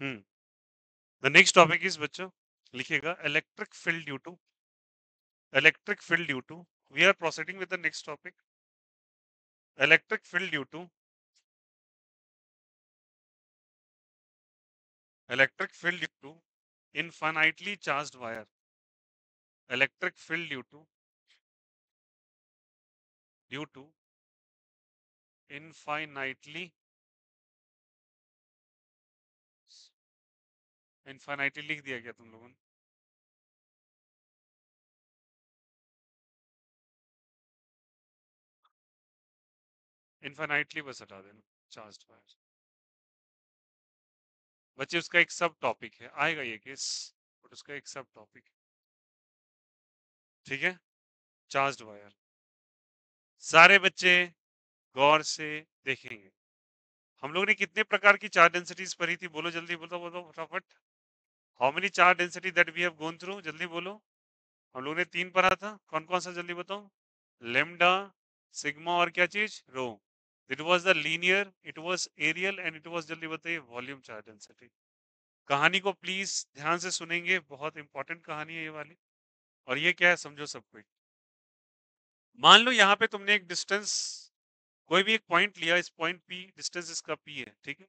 The next topic is बच्चों लिखिएगा electric field due to we are proceeding with the next topic electric field due to electric field due to infinitely charged wire electric field due to infinitely infinitely लिख दिया क्या तुम लोगों ने infinitely बस हटा देना charged wire बच्चे उसका एक सब टॉपिक है आएगा ये केस बट उसका एक सब टॉपिक ठीक है चार्ज्ड वायर सारे बच्चे गौर से देखेंगे हम लोगों ने कितने प्रकार की चार्ज डेंसिटीज पढ़ी थी बोलो जल्दी बोलो बोलो फटाफट how many charge density that we have gone through जल्दी बोलो हम लोगों ने 3 पढ़ा था कौन कौन सा जल्दी बताओ लेमडा सिग्मा और क्या चीज rho it was the linear it was areal and it was जल्दी बताइए वॉल्यूम चार्ज डेंसिटी कहानी को प्लीज ध्यान से सुनेंगे बहुत इंपॉर्टेंट कहानी है ये वाली और ये क्या है समझो सब कोई मान लो यहाँ पे तुमने एक डिस्टेंस कोई भी एक पॉइंट लिया इस पॉइंट पी डिस्टेंस इसका पी है ठीक है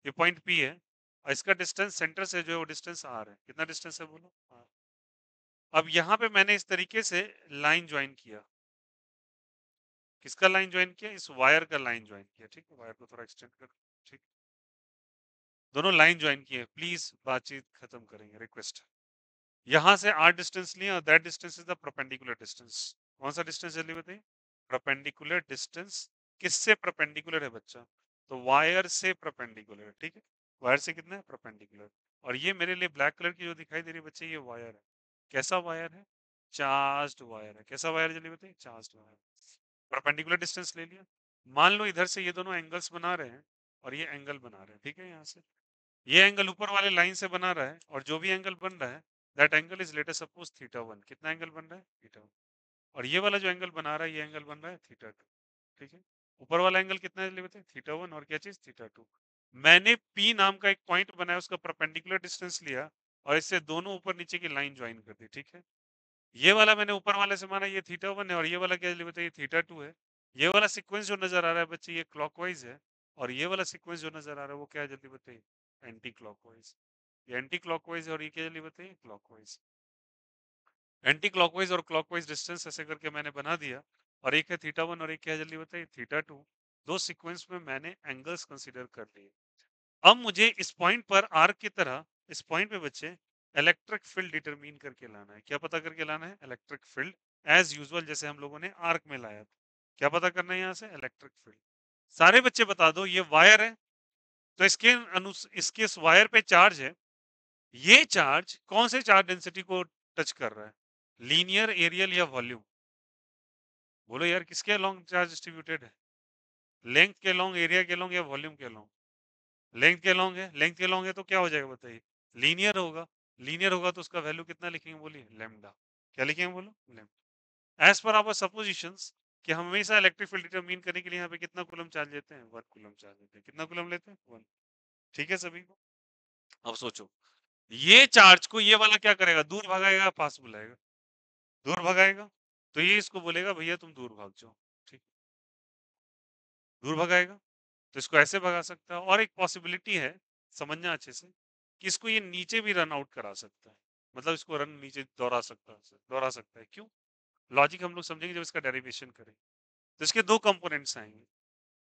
ये पॉइंट पी है और इसका डिस्टेंस सेंटर से जो है वो डिस्टेंस आर है कितना डिस्टेंस है बोलो आर अब यहाँ पे मैंने इस तरीके से लाइन ज्वाइन किया किसका लाइन ज्वाइन किया इस वायर का लाइन ज्वाइन किया ठीक है वायर को थोड़ा एक्सटेंड कर ठीक दोनों लाइन ज्वाइन किए प्लीज बातचीत खत्म करेंगे रिक्वेस्ट यहाँ से आर डिस्टेंस लिया और that distance is the perpendicular distance कौन सा डिस्टेंस जल्दी बताइए परपेंडिकुलर डिस्टेंस किससे परपेंडिकुलर है बच्चा तो वायर से परपेंडिकुलर ठीक है वायर से कितना है परपेंडिकुलर और ये मेरे लिए ब्लैक कलर की जो दिखाई दे रही है बच्चे ये वायर है कैसा वायर है चार्ज्ड वायर है कैसा वायर जल्दी बताइए चार्ज्ड वायर परपेंडिकुलर डिस्टेंस ले लिया मान लो इधर से ये दोनों एंगल्स बना रहे हैं और ये एंगल बना रहे हैं ठीक है यहाँ से ये एंगल ऊपर वाले लाइन से बना रहा है और जो भी एंगल बन रहा है that angle is let us suppose theta 1 कितना एंगल बन रहा है थीटा 1 और ये वाला जो एंगल बना रहा है ये एंगल बन रहा है थीटा 2 ठीक है ऊपर वाला एंगल कितना है बताए थीटा 1 और क्या चीज थीटा 2 मैंने पी नाम का एक पॉइंट बनाया उसका परपेंडिकुलर डिस्टेंस लिया और इससे दोनों ऊपर नीचे की लाइन ज्वाइन कर दी ठीक है ये वाला मैंने ऊपर वाले से माना ये थीटा 1 है और ये वाला क्या बताइए थीटा 2 है ये वाला सीक्वेंस जो नजर आ रहा है बच्चे ये क्लॉकवाइज है और ये वाला सीक्वेंस जो नजर आ रहा है वो क्या है जल्दी बताइए एंटी क्लॉकवाइज ये एंटी क्लॉकवाइज और ये क्या जल्दी बताइए क्लॉकवाइज एंटी क्लॉकवाइज और क्लॉकवाइज डिस्टेंस ऐसे करके मैंने बना दिया और एक है थीटा 1 और एक क्या है जल्दी बताइए थीटा 2 दो सीक्वेंस में मैंने एंगल्स कंसीडर कर लिए अब मुझे इस पॉइंट पर आर्क की तरह इस पॉइंट पे बच्चे इलेक्ट्रिक फील्ड डिटरमिन करके लाना है क्या पता करके लाना है इलेक्ट्रिक फील्ड एज यूजुअल जैसे हम लोगों ने आर्क में लाया था क्या पता करना है यहाँ से इलेक्ट्रिक फील्ड सारे बच्चे बता दो ये वायर है तो इसके इस वायर पे चार्ज है ये चार्ज कौन से चार्ज डेंसिटी को टच कर रहा है लीनियर एरियल या वॉल्यूम बोलो यार किसके लॉन्ग चार्ज डिस्ट्रीब्यूटेड है लेंथ के लॉन्ग एरिया के लॉन्ग या वॉल्यूम के लॉन्ग लेंथ के लॉन्ग है लेंथ के लॉन्ग है तो क्या हो जाएगा बताइए लीनियर होगा लीनियर होगा तो उसका वैल्यू कितना लिखेंगे बोलिए लेमडा क्या लिखेंगे बोलो lambda as per our suppositions कि हम हमेशा इलेक्ट्रिक फील्ड डिटरमाइन करने के लिए यहाँ पे कितना कूलम चार्ज लेते हैं 1 कूलम चार्ज लेते हैं कितना कूलम लेते हैं 1 ठीक है सभी को अब सोचो ये चार्ज को ये वाला क्या करेगा दूर भगाएगा पास बुलाएगा दूर भगाएगा तो ये इसको बोलेगा भैया तुम दूर भाग जाओ ठीक दूर भगाएगा तो इसको ऐसे भगा सकता है और एक पॉसिबिलिटी है समझना अच्छे से कि इसको ये नीचे भी रन आउट करा सकता है मतलब इसको रन नीचे दौड़ा सकता है क्यों लॉजिक हम लोग समझेंगे जब इसका डेरिवेशन करें तो इसके दो कंपोनेंट्स आएंगे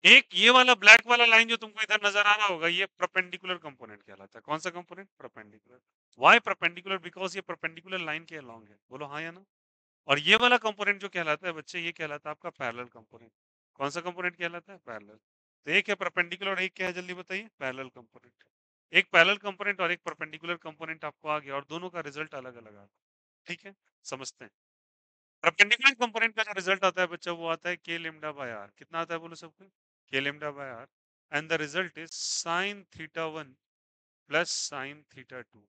एक ये वाला ब्लैक वाला लाइन जो तुमको इधर नजर आ रहा होगा ये परपेंडिकुलर कंपोनेंट कहलाता है कौन सा component perpendicular y perpendicular because ये परपेंडिकुलर लाइन के अलोंग है बोलो हाँ या ना और ये वाला कंपोनेंट जो कहलाता है बच्चे ये कहलाता है आपका पैरेलल कंपोनेंट कौन सा कंपोनेंट कहलाता है पैरेलल तो एक है परपेंडिकुलर और एक क्या है जल्दी बताइए पैरेलल कंपोनेंट एक पैरेलल कंपोनेंट और एक परपेंडिकुलर कंपोनेंट आपको आ गया और दोनों का रिजल्ट अलग अलग आ गया ठीक है समझते हैं परपेंडिकुलर कंपोनेंट का जो रिजल्ट आता है बच्चा वो आता है के लेमडा बाय आर कितना आता है बोलो सबको के lambda by R and the result is sine theta 1 plus sine theta 2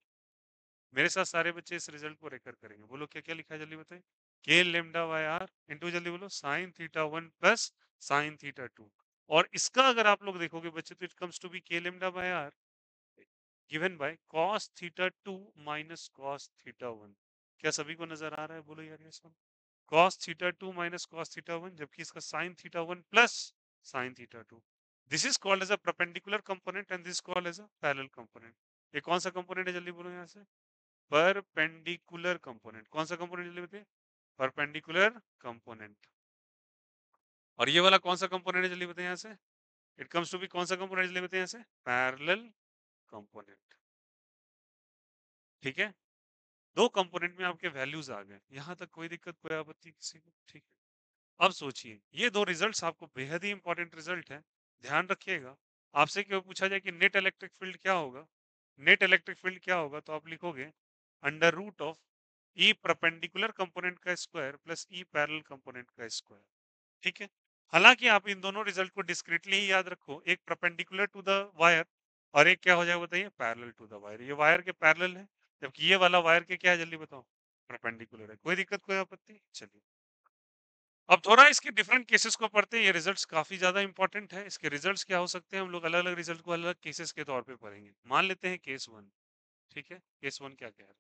मेरे साथ सारे बच्चे इस रिजल्ट को रेकर करेंगे बोलो क्या क्या लिखा है जल्दी बताइए के लेमडा बाय आर इंटू जल्दी बोलो sine theta 1 plus sine theta 2 और इसका अगर आप लोग देखोगे बच्चे तो it comes to be K lambda by R given by cos theta 2 minus cos theta 1। क्या सभी को नजर आ रहा है? बोलो यार ये सब। cos theta 2 minus cos theta 1, जबकि इसका sin theta 1 plus sin theta 2। This is called as a perpendicular component and this called as a parallel component. ये कौन सा कंपोनेंट है जल्दी बोलो यहाँ से? Perpendicular component. कौन सा कंपोनेंट जल्दी बताइए? Perpendicular component. और ये वाला कौन सा कंपोनेंट है जल्दी बताइए यहाँ से? इट कम्स टू बी कौन सा कंपोनेंट जल्दी बताइए यहाँ से? Parallel component. ठीक है, दो कंपोनेंट में आपके वैल्यूज आ गए, यहां तक कोई दिक्कत कोई आपत्ति किसी को? ठीक है। अब सोचिए, ये दो रिजल्ट्स आपको बेहद ही इंपॉर्टेंट रिजल्ट है, ध्यान रखिएगा। आपसे क्यों पूछा जाए कि नेट इलेक्ट्रिक फील्ड क्या होगा, नेट इलेक्ट्रिक फील्ड क्या होगा, तो आप लिखोगे under root of e perpendicular component का square plus e parallel component का स्क्वायर। ठीक है, हालांकि आप इन दोनों रिजल्ट को डिस्क्रीटली ही याद रखो, एक परपेंडिकुलर टू द वायर और एक क्या हो जाएगा बताइए? Parallel to the wire. ये वायर के पैरेलल है, जबकि ये वाला वायर के क्या है जल्दी बताओ? परपेंडिकुलर है। कोई दिक्कत कोई आपत्ति? चलिए, अब थोड़ा इसके डिफरेंट केसेस को पढ़ते हैं। ये रिजल्ट्स काफी ज्यादा इंपॉर्टेंट है। इसके रिजल्ट्स क्या हो सकते हैं, हम लोग अलग अलग रिजल्ट को अलग अलग केसेस के तौर पे पढ़ेंगे। मान लेते हैं केस वन। ठीक है, केस वन क्या कह रहा है,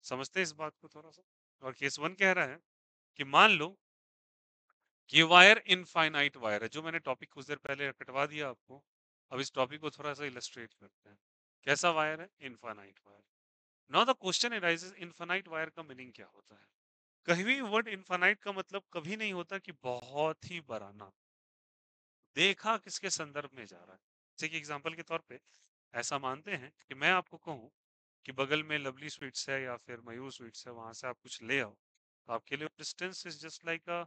समझते हैं इस बात को थोड़ा सा। और केस वन कह रहा है कि मान लो ये वायर इनफाइनाइट वायर है, जो मैंने टॉपिक कुछ देर पहले कटवा दिया आपको। अब इस टॉपिक को थोड़ा सा इलस्ट्रेट करते हैं। कैसा वायर है? Infinite wire. Now the question arises, infinite wire का मीनिंग क्या होता है? कहीं भी वर्ड इनफाइनाइट का मतलब कभी नहीं होता कि बहुत ही बड़ा ना। देखा किसके संदर्भ में जा रहा है? जैसे कि एग्जांपल के तौर पे ऐसा मानते हैं कि मैं आपको कहूँ कि बगल में लवली स्वीट्स है या फिर मयूर स्वीट्स है, वहां से आप कुछ ले आओ, तो आपके लिए distance is just like a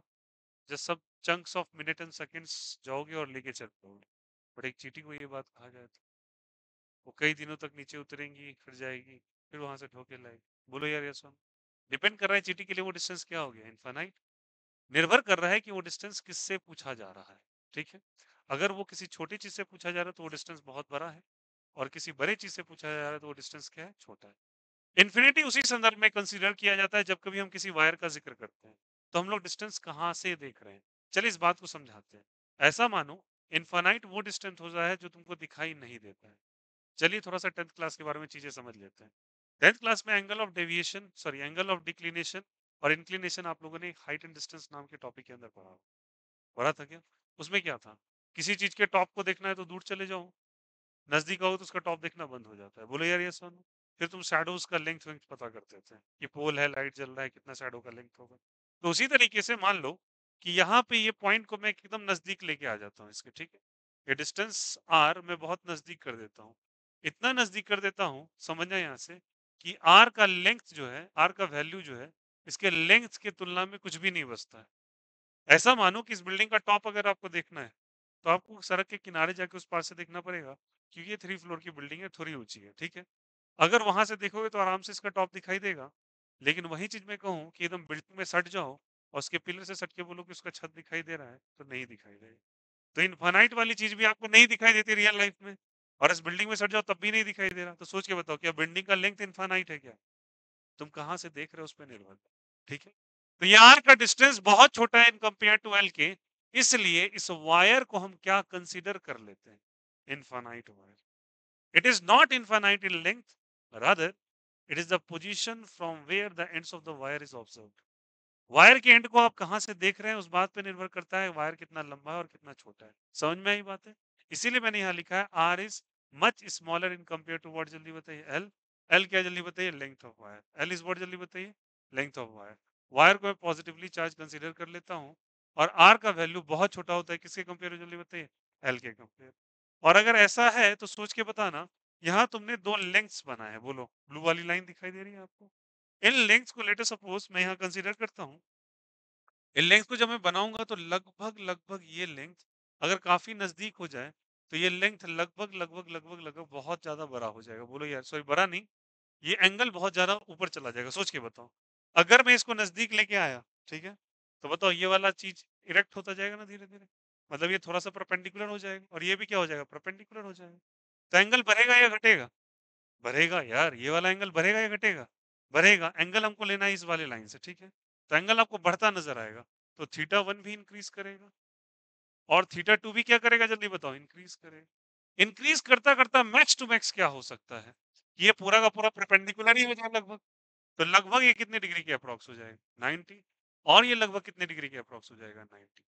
just सब chunks of minute and seconds जाओगे और लेके चल पाओगे। बट एक चीटी को ये बात कहा जाए तो वो कई दिनों तक नीचे उतरेंगी, फिर जाएगी, फिर वहां से ढोके लाएगी। बोलो यार ये सुन, डिपेंड कर रहा है चीटी के लिए वो डिस्टेंस क्या हो गया, इनफाइनाइट। निर्भर कर रहा है कि वो डिस्टेंस किससे पूछा जा रहा है। ठीक है, अगर वो किसी छोटी चीज से पूछा जा रहा है तो वो डिस्टेंस बहुत बड़ा है, और किसी बड़े चीज से पूछा जा रहा है तो वो डिस्टेंस क्या है? छोटा है। इन्फिनिटी उसी संदर्भ में कंसीडर किया जाता है जब कभी हम किसी वायर का जिक्र करते हैं, तो हम लोग डिस्टेंस कहाँ से देख रहे हैं। चलिए इस बात को समझाते हैं। ऐसा मानो इनफाइनाइट वो डिस्टेंस हो जाए जो तुमको दिखाई नहीं देता है। चलिए थोड़ा सा 10th क्लास के बारे में चीजें समझ लेते हैं। 10th क्लास में angle of deviation, sorry angle of declination और इंक्लिनेशन आप लोगों ने हाइट एंड डिस्टेंस नाम के टॉपिक के अंदर पढ़ा था क्या? उसमें क्या था? किसी चीज के टॉप को देखना है तो दूर चले जाओ, नजदीक आओ तो उसका टॉप देखना बंद हो जाता है। बोलो यार ये सुनो, फिर तुम शैडोज का लेंथ वेंथ पता करते थे कि पोल है, लाइट जल रहा है, कितना शैडो का लेंथ होगा। तो उसी तरीके से मान लो कि यहाँ पे ये पॉइंट को मैं एकदम नजदीक लेके आ जाता हूँ इसके, ठीक है, ये डिस्टेंस आर मैं बहुत नजदीक कर देता हूँ, इतना नजदीक कर देता हूँ, समझना यहाँ से कि आर का लेंथ जो है, आर का वैल्यू जो है, इसके लेंथ की तुलना में कुछ भी नहीं बचता है। ऐसा मानो कि इस बिल्डिंग का टॉप अगर आपको देखना है तो आपको सड़क के किनारे जाके उस पास से देखना पड़ेगा, क्योंकि ये 3 फ्लोर की बिल्डिंग है, थोड़ी ऊंची है। ठीक है, अगर वहां से देखोगे तो आराम से इसका टॉप दिखाई देगा। लेकिन वही चीज मैं कहूँ कि एकदम बिल्डिंग में सट जाओ और उसके पिलर से सट के बोलो कि उसका छत दिखाई दे रहा है, तो नहीं दिखाई देगा। तो इनफाइनाइट वाली चीज भी आपको नहीं दिखाई देती रियल लाइफ में, और इस बिल्डिंग में सट जाओ तब भी नहीं दिखाई दे रहा। तो सोच के बताओ, क्या बिल्डिंग का लेंथ इनफाइनाइट है क्या? तुम कहाँ से देख रहे हो उस पर निर्भर। ठीक है, तो ये आर का डिस्टेंस बहुत छोटा है इन कंपेयर टू एल के, इसलिए इस वायर को हम क्या कंसीडर कर लेते हैं? Infinite wire. It is not infinite in length, rather it is the position from where the ends of the wire is observed. Wire के एंड को आप कहां से देख रहे हैं उस बात पे निर्भर करता है वायर कितना लंबा है और कितना छोटा है। समझ में आई बात है? इसीलिए मैंने यहाँ लिखा है R is much smaller in compare to what, जल्दी बताइए? एल। एल क्या जल्दी बताइए? Length of wire. L is what जल्दी बताइए? Length of wire. वायर को मैं पॉजिटिवली चार्ज कंसिडर कर लेता हूँ, और आर का वैल्यू बहुत छोटा होता है किसके कंपेयर में जल्दी बताइए? एल के कंपेयर। और अगर ऐसा है तो सोच के बताना, यहाँ तुमने दो लेंथ्स बनाए हैं, बोलो ब्लू वाली लाइन दिखाई दे रही है आपको? इन लेंथ्स को लेटर सपोज मैं यहाँ कंसीडर करता हूँ, इन लेंथ को जब मैं बनाऊंगा तो लगभग लगभग ये लेंथ अगर काफी नजदीक हो जाए तो ये लेंथ लगभग लगभग लगभग लगभग बहुत ज्यादा बड़ा हो जाएगा। बोलो यार, सॉरी बड़ा नहीं, ये एंगल बहुत ज्यादा ऊपर चला जाएगा। सोच के बताओ, अगर मैं इसको नजदीक लेके आया, ठीक है, तो बताओ ये वाला चीज इरेक्ट होता जाएगा ना धीरे धीरे, मतलब ये थोड़ा सा परपेंडिकुलर हो जाएगा, और ये भी क्या हो जाएगा? परपेंडिकुलर हो जाएगा। तो एंगल बढ़ेगा या घटेगा? बढ़ेगा यार, ये वाला एंगल बढ़ेगा या घटेगा? बढ़ेगा। एंगल हमको लेना है इस वाले लाइन से, ठीक है, तो एंगल आपको बढ़ता नजर आएगा, तो थीटा वन भी इंक्रीज करेगा, और थीटा टू भी क्या करेगा जल्दी बताओ? इंक्रीज करेगा। इंक्रीज करता करता मैक्स टू मैक्स क्या हो सकता है? ये पूरा का पूरा परपेंडिकुलर ही हो जाए लगभग, तो लगभग ये कितने डिग्री के अप्रॉक्स हो जाएगा 90, और ये लगभग कितने डिग्री के अप्रॉक्स हो जाएगा 90,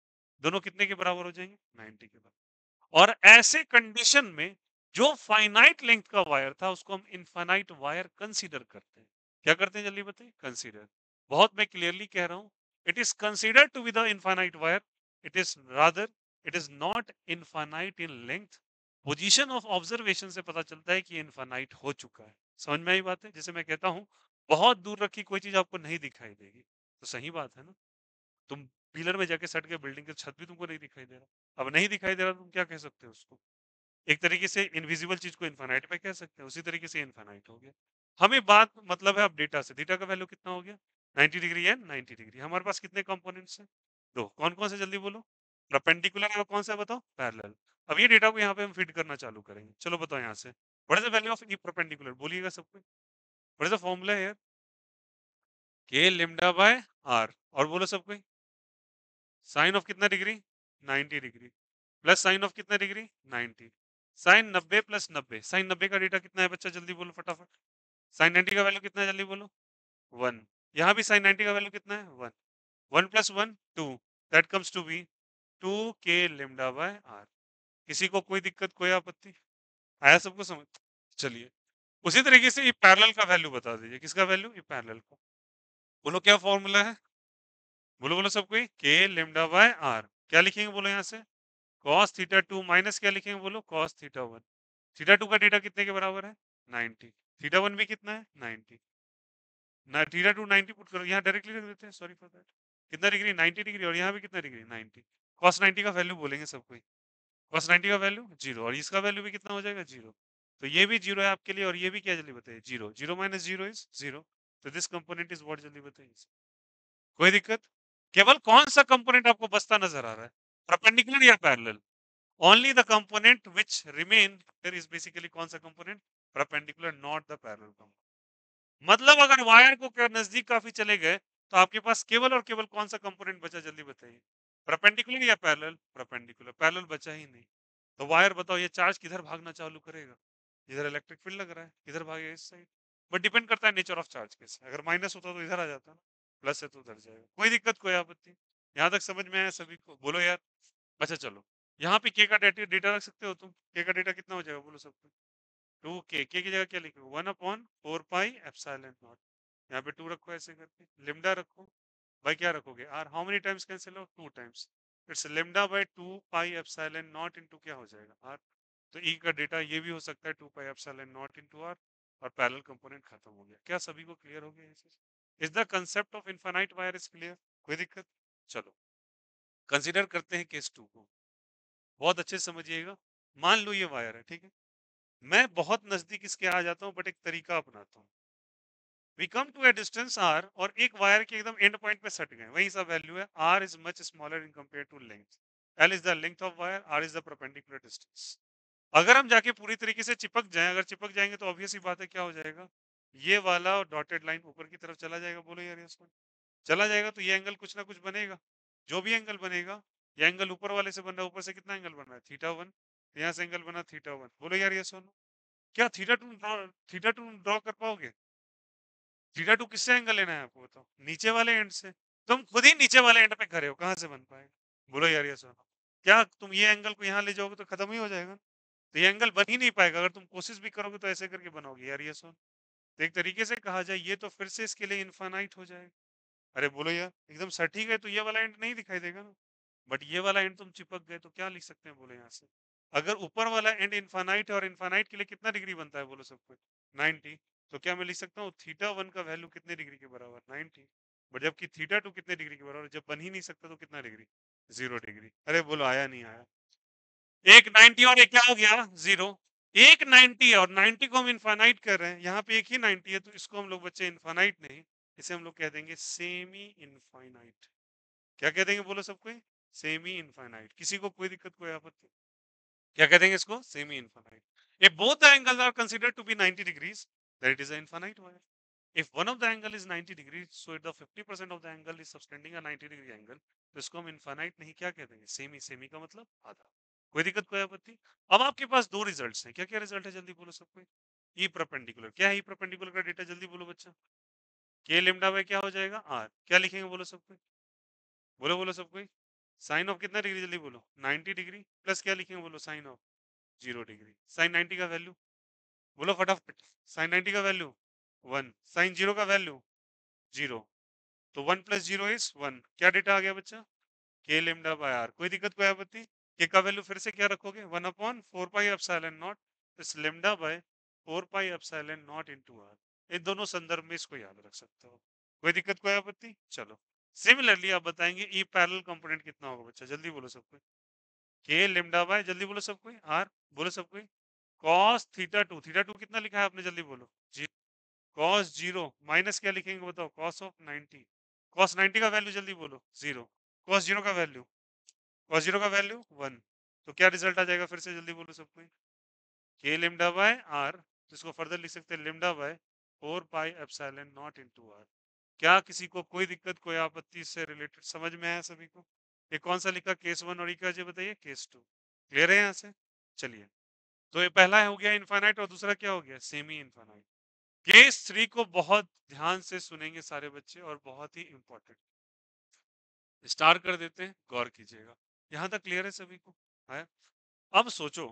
दोनों कितने के बराबर हो जाएंगे 90 के बराबर। और ऐसे कंडीशन में जो फाइनाइट लेंथ का वायर था उसको हम इनफाइनाइट वायर कंसीडर करते हैं। क्या करते हैं जल्दी बताइए, कंसीडर। बहुत मैं क्लियरली कह रहा हूं, it is considered to be the infinite wire, it is rather, it is not infinite in length. Position of observation से पता चलता है कि इनफाइनाइट हो चुका है। समझ में आई बात है? जैसे मैं कहता हूं बहुत दूर रखी कोई चीज आपको नहीं दिखाई देगी, तो सही बात है ना। तुम पिलर में जाके सट के बिल्डिंग की छत भी तुमको नहीं दिखाई दे रहा, अब नहीं दिखाई दे रहा, तुम क्या कह सकते हो उसको? एक तरीके से इनविजिबल चीज को इनफाइनाइट पे कह सकते हैं, उसी तरीके से इनफाइनाइट हो गया। हमें बात मतलब है अब डेटा से, डेटा का वैल्यू कितना हो गया 90 डिग्री है, 90 डिग्री। हमारे पास कितने कंपोनेंट्स हैं? दो। कौन कौन से जल्दी बोलो? परपेंडिकुलर है और कौन सा है बताओ? पैरेलल। अब ये डेटा को यहाँ पे हम फिट करना चालू करेंगे। चलो बताओ यहाँ से, what is the value of e perpendicular? बोलिएगा सबको, व्हाट इज द फॉर्मूला है? के लेमडा बाय आर। और बोलो सब कोई, साइन ऑफ कितना degree 90 degree, plus sign of कितना डिग्री 90, साइन 90 प्लस 90। साइन 90 का डेटा कितना है बच्चा जल्दी बोलो फटाफट। साइन 90 का वैल्यू कितना है जल्दी बोलो? 1। यहाँ भी साइन 90 का वैल्यू कितना है? 1। 1 plus 1 2, that comes to be 2 के लेमडा बाय आर। किसी को कोई दिक्कत, कोई आपत्ति? आया सबको समझ? चलिए, उसी तरीके से ये पैरेलल का वैल्यू बता दीजिए। किसका वैल्यू? ये पैरेलल का। बोलो क्या फॉर्मूला है? बोलो बोलो सब कोई, के लेमडा बाय आर। क्या लिखेंगे बोलो यहाँ से? cos थीटा 2 माइनस क्या लिखेंगे बोलो? cos theta 1। थीटा 2 का डेटा कितने के बराबर है? 90। थीटा 1 भी कितना है? 90। ना थीटा 2 90 पुट करो यहाँ, डायरेक्टली रख देते हैं, सॉरी फॉर दैट। कितना डिग्री? 90 डिग्री। और यहाँ भी कितना डिग्री? 90। cos 90 का वैल्यू बोलेंगे सब कोई। cos 90 का वैल्यू 0, और इसका वैल्यू भी कितना हो जाएगा? 0। तो ये भी 0 है आपके लिए, और ये भी क्या जल्दी बताइए? 0। 0 माइनस 0 इज 0। तो दिस कंपोनेंट इज व्हाट जल्दी बताइए? कोई दिक्कत? केवल कौन सा कंपोनेंट आपको बचता नजर आ रहा है, परपेंडिकुलर या parallel? only the component which remain here is basically कौन सा component? perpendicular, not the parallel component। मतलब अगर वायर को नजदीक काफी चले गए तो आपके पास केवल और केवल कौन सा कंपोनेंट बचा जल्दी बताइए? परपेंडिकुलर या पैरेलल? परपेंडिकुलर। पैरेलल बचा ही नहीं। तो वायर बताओ ये चार्ज किधर भागना चालू करेगा? इधर इलेक्ट्रिक फील्ड लग रहा है, किधर भागेगा? इस साइड। बट डिपेंड करता है नेचर ऑफ चार्ज कैसे, अगर माइनस होता तो इधर आ जाता ना, प्लस है तो उधर जाएगा। कोई दिक्कत, कोई आपत्ति? यहाँ तक समझ में आया सभी को? बोलो यार। अच्छा चलो, यहाँ पे के का डेटा डेटा रख सकते हो तुम। के का डेटा कितना हो जाएगा बोलो सबको? 2 के की जगह क्या लिखो? 1/4 पाई एप्सिलॉन नॉट। यहाँ पे 2 रखो, ऐसे करके लिम्डा रखो। भाई क्या रखोगे? R. How many times cancel हो? 2 times. It's lambda by 2 pi epsilon naught into क्या हो जाएगा? आर। तो ई का डेटा ये भी हो सकता है 2 pi epsilon naught into R. और पैरेलल कंपोनेंट खत्म हो गया। क्या सभी को क्लियर हो गया? Is the concept of infinite wire is clear? कोई दिक्कत? चलो कंसीडर करते हैं केस 2 को। बहुत अच्छे से समझिएगा। मान लो ये वायर है, ठीक है। मैं बहुत नजदीक इसके आ जाता हूँ, बट एक तरीका अपनाता हूँ। We come to a distance R, और एक वायर के एकदम एंड पॉइंट पे सट गए। वही सा वैल्यू है, R is much smaller in compare to length. L is the length of wire, R is the perpendicular distance. अगर हम जाके पूरी तरीके से चिपक जाएं, अगर चिपक जाएंगे तो ऑब्वियस ही बात है क्या हो जाएगा? ये वाला डॉटेड लाइन ऊपर की तरफ चला जाएगा। बोलो यार इसमें चला जाएगा तो ये एंगल कुछ ना कुछ बनेगा। जो भी एंगल बनेगा, ये एंगल ऊपर वाले से बन रहा है। ऊपर से कितना एंगल बन रहा है? थीटा 1। यहाँ से एंगल बना थीटा 1। बोलो यार ये सुनो, क्या थीटा टू ड्रॉ कर पाओगे? थीटा 2 किससे एंगल लेना है आपको बताओ? नीचे वाले एंड से। तुम खुद ही नीचे वाले एंड पे खड़े हो, कहाँ से बन पाएगा? बोलो यार ये सुनो, क्या तुम ये एंगल को यहाँ ले जाओगे तो खत्म ही हो जाएगा? तो ये एंगल बन ही नहीं पाएगा। अगर तुम कोशिश भी करोगे तो ऐसे करके बनाओगे यार ये सुन। तो एक तरीके से कहा जाए ये तो फिर से इसके लिए इनफाइनाइट हो जाएगा। अरे बोलो यार, एकदम सटीक है तो ये वाला एंड नहीं दिखाई देगा ना। बट ये वाला एंड तुम चिपक गए तो क्या लिख सकते हैं बोलो यहाँ से? अगर ऊपर वाला एंड इनफाइनाइट है, और इनफाइनाइट के लिए कितना डिग्री बनता है बोलो सबको? 90। तो क्या मैं लिख सकता हूँ थीटा 1 का वैल्यू कितने डिग्री के बराबर? 90। बट जबकि थीटा 2 कितने डिग्री के बराबर? जब बन ही नहीं सकता तो कितना डिग्री? 0 डिग्री। अरे बोलो आया नहीं आया? एक 90 और एक क्या हो गया? 0। एक 90 और 90 को हम इनफाइनाइट कर रहे हैं, यहाँ पे एक ही 90 है, तो इसको हम लोग बच्चे इनफाइनाइट नहीं, इसे हम लोग कह देंगे सेमी इनफाइनाइट। क्या कह देंगे बोलो सबको? Semi infinite. किसी को कोई दिक्कत, कोई आपत्ति? क्या कह देंगे इसको? Semi infinite. If both the angles are considered to be 90 degrees, then it is an infinite wire. If one of the angle is 90 degrees, so if the 50% of the angle is subtending a 90-degree angle, तो इसको हम infinite नहीं क्या कह देंगे? Semi. Semi का मतलब आधा। कोई दिक्कत, कोई आपत्ति? अब आपके पास दो रिजल्ट्स हैं। क्या क्या रिजल्ट है जल्दी बोलो सबको? E perpendicular. क्या है ई परपेंडिकुलर का डेटा, जल्दी बोलो बच्चा। के लेमडा बाय क्या हो जाएगा, आर। क्या लिखेंगे बोलो सब कोई, बोलो बोलो सब कोई। साइन ऑफ कितना डिग्री, जल्दी बोलो। 90 डिग्री प्लस क्या लिखेंगे बोलो, साइन ऑफ 0 डिग्री। साइन 90 का वैल्यू बोलो फटाफट। साइन 90 का वैल्यू 1, साइन 0 का वैल्यू 0। तो 1 प्लस 0 इज 1। क्या डेटा आ गया बच्चा, के लेमडा बाय आर। कोई दिक्कत, कोई आपत्ति। के का वैल्यू फिर से क्या रखोगे, 1 upon 4 pi epsilon naught is lambda by 4 pi epsilon naught into r. इन दोनों संदर्भ में इसको याद रख सकते हो। कोई दिक्कत, कोई आपत्ति। चलो सिमिलरली आप बताएंगे ई पैरेलल कंपोनेंट कितना होगा बच्चा, जल्दी बोलो सब कोई। के लेमडा बाय, जल्दी बोलो सब कोई, आर। बोलो सब कोई। Cos theta two, theta two कितना लिखा है आपने, जल्दी बोलो जी। कॉस 0 माइनस क्या लिखेंगे बताओ, कॉस ऑफ 90। कॉस 90 का वैल्यू जल्दी बोलो 0। कॉस 0 का वैल्यू, कॉस 0 का वैल्यू 1। तो क्या रिजल्ट आ जाएगा फिर से जल्दी बोलो सब कोई। के लेमडा बाय आर, जिसको फर्दर लिख सकते हैं lambda by 4 pi epsilon naught into R. क्या किसी को कोई दिक्कत, कोई आपत्ति, इससे रिलेटेड समझ में आया सभी को। ये कौन सा लिखा, केस 1 और ये बताइए केस 2। क्लियर है यहाँ से। चलिए, तो ये पहला हो गया इनफाइनाइट और दूसरा क्या हो गया, सेमी इनफाइनाइट। केस 3 को बहुत ध्यान से सुनेंगे सारे बच्चे और बहुत ही इंपॉर्टेंट। स्टार कर देते हैं, गौर कीजिएगा। यहां तक क्लियर है सभी को, है। अब सोचो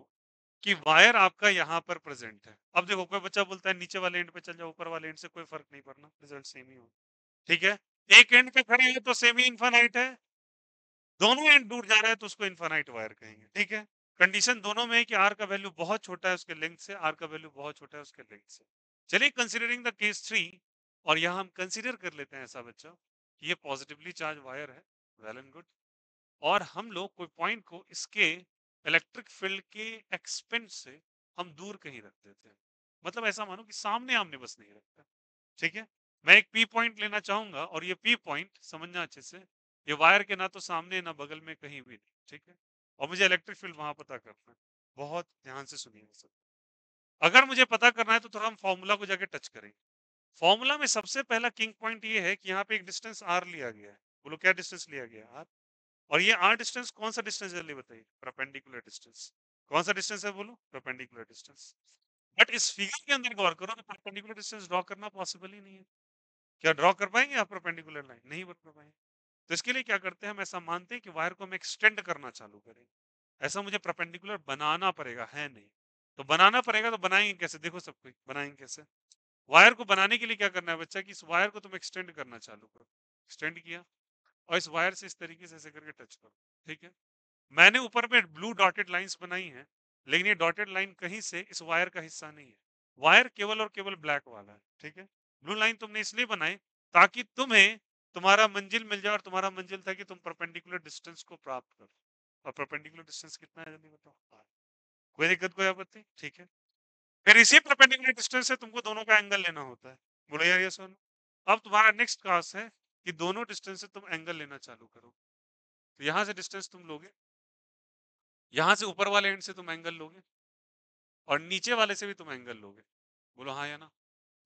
कि वायर आपका यहाँ पर प्रेजेंट है। अब देखो कोई बच्चा बोलता है नीचे वाले एंड पे चल जाओ, ऊपर वाले एंड से कोई फर्क नहीं पड़ना, रिजल्ट सेम ही हो। ठीक है, एक एंड पे खड़े हैं तो सेमी इनफाइनाइट है, दोनों एंड दूर जा रहा है तो उसको इनफाइनाइट वायर कहेंगे। ठीक है, कंडीशन दोनों में है कि आर का वैल्यू बहुत छोटा है उसके लेंथ से, आर का वैल्यू बहुत छोटा है उसके लेंथ से। चलिए कंसीडरिंग द केस 3, और यहाँ हम कंसीडर कर लेते हैं ऐसा बच्चा कि ये पॉजिटिवली चार्ज वायर है, वेल एंड गुड। और हम लोग कोई पॉइंट को इसके इलेक्ट्रिक फील्ड के एक्सपेंस से हम दूर कहीं रख देते हैं। मतलब ऐसा मानो कि सामने आमने बस नहीं रखते। ठीक है, मैं एक पी पॉइंट लेना चाहूंगा और ये पी पॉइंट समझना अच्छे से, ये वायर के ना तो सामने ना बगल में कहीं भी नहीं। ठीक है, और मुझे इलेक्ट्रिक फील्ड वहां पता करना है। बहुत ध्यान से सुनिए सब। अगर मुझे पता करना है तो थोड़ा हम फॉर्मूला को जाके टच करेंगे। फॉर्मूला में सबसे पहला किंग पॉइंट ये है कि यहाँ पे एक डिस्टेंस आर लिया गया है। बोलो क्या डिस्टेंस लिया गया है, आर। और ये आर डिस्टेंस कौन सा डिस्टेंस है, जल्दी बताइए। Perpendicular distance. कौन सा डिस्टेंस है बोलो, परपेंडिकुलर डिस्टेंस। बट इस फिगर के अंदर गौर करो तो परपेंडिकुलर डिस्टेंस ड्रॉ करना पॉसिबल ही नहीं है। क्या ड्रॉ कर पाएंगे आप परपेंडिकुलर लाइन, नहीं बन पाएंगे। तो इसके लिए क्या करते हैं, हम ऐसा मानते हैं कि वायर को हम एक्सटेंड करना चालू करें। ऐसा मुझे परपेंडिकुलर बनाना पड़ेगा, है नहीं। तो बनाना पड़ेगा, तो बनाएंगे कैसे, देखो सब कोई बनाएंगे कैसे। वायर को बनाने के लिए क्या करना है बच्चा, कि इस वायर को तुम एक्सटेंड करना चालू करो। एक्सटेंड किया और इस वायर से इस तरीके से ऐसे करके टच करो। ठीक है, मैंने ऊपर में ब्लू डॉटेड लाइंस बनाई हैं, लेकिन ये डॉटेड लाइन कहीं से इस वायर का हिस्सा नहीं है। वायर केवल और केवल ब्लैक वाला है। ठीक है, ब्लू लाइन तुमने इसलिए बनाई ताकि तुम्हें तुम्हारा मंजिल मिल जाए, और तुम्हारा मंजिल था कि तुम परपेंडिकुलर डिस्टेंस को प्राप्त करो। और परपेंडिकुलर डिस्टेंस कितना है जल्दी बताओ, कोई दिक्कत, कोई आपत्ति। ठीक है, फिर इसी परपेंडिकुलर डिस्टेंस से तुमको दोनों का एंगल लेना होता है। बोलो यार ये सुन। अब तुम्हारा नेक्स्ट टास्क है कि दोनों डिस्टेंस से तुम एंगल लेना चालू करो। तो यहां से डिस्टेंस तुम लोगे, यहां से ऊपर वाले एंड से तुम एंगल लोगे, और नीचे वाले से भी तुम एंगल लोगे। बोलो हाँ या ना।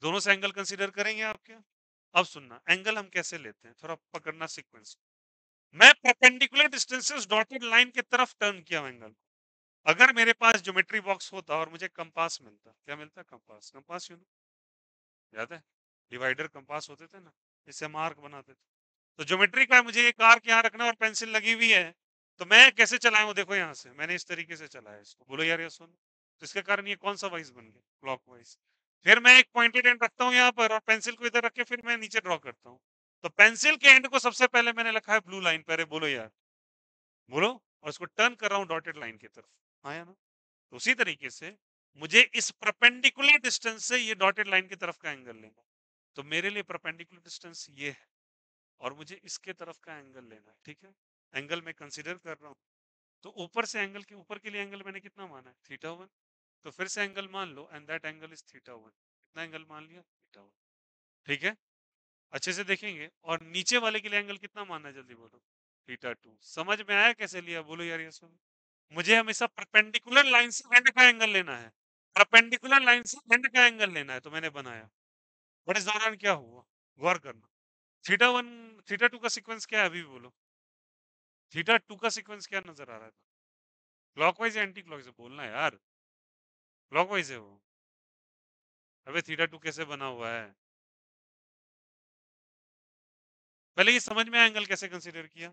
दोनों से एंगल कंसीडर करेंगे आपके। अब सुनना, एंगल हम कैसे लेते हैं, थोड़ा पकड़ना सीक्वेंस। मैं परपेंडिकुलर डिस्टेंसेस डॉटेड लाइन की तरफ टर्न किया एंगल। अगर मेरे पास ज्योमेट्री बॉक्स होता और मुझे कंपास मिलता, क्या मिलता, कंपास। कंपास याद है, डिवाइडर कंपास होते थे ना, इससे मार्क बनाते थे। तो ज्योमेट्री का मुझे एक आर्क यहाँ रखना और पेंसिल लगी हुई है, तो मैं कैसे चलाऊं, देखो यहाँ से मैंने इस तरीके से चलाया इसको। बोलो यार ये सुन। तो इसके कारण ये कौन सा वाइज बन गया, क्लॉकवाइज। फिर मैं एक पॉइंटेड एंड रखता हूँ यहाँ पर और पेंसिल को इधर रख के फिर मैं नीचे ड्रॉ करता हूँ। तो पेंसिल के एंड को सबसे पहले मैंने लिखा है ब्लू लाइन पर, बोलो यार, बोलो। और उसको टर्न कर रहा हूँ डॉटेड लाइन की तरफ, आया ना। तो उसी तरीके से मुझे इस परपेंडिकुलर डिस्टेंस से ये डॉटेड लाइन की तरफ का एंगल लेना। तो मेरे लिए परपेंडिकुलर डिस्टेंस ये है, और मुझे इसके तरफ का एंगल लेना है। ठीक है, एंगल मैं कंसीडर कर रहा हूँ। तो ऊपर से एंगल के ऊपर के लिए एंगल मैंने कितना माना है, थीटा 1। तो फिर से एंगल मान लो, and that angle is theta 1। कितना एंगल मान लिया, थीटा 1। ठीक है, अच्छे से देखेंगे। और नीचे वाले के लिए एंगल कितना मानना है, जल्दी बोलो, थीटा 2। समझ में आया कैसे लिया, बोलो यार ये सुनो। मुझे हमेशा परपेंडिकुलर लाइन से एंड का एंगल लेना है, परपेंडिकुलर लाइन से एंड का एंगल लेना है, तो मैंने बनाया। बट इस दौरान क्या हुआ, गौर करना। थीटा 1 थीटा 2 का सीक्वेंस क्या है, अभी भी बोलो। थीटा 2 का सीक्वेंस क्या नजर आ रहा था, क्लॉकवाइज या एंटी क्लॉकवाइज, बोलना है यार। क्लॉकवाइज है वो। अबे थीटा 2 कैसे बना हुआ है? पहले ये समझ में आया एंगल कैसे कंसीडर किया?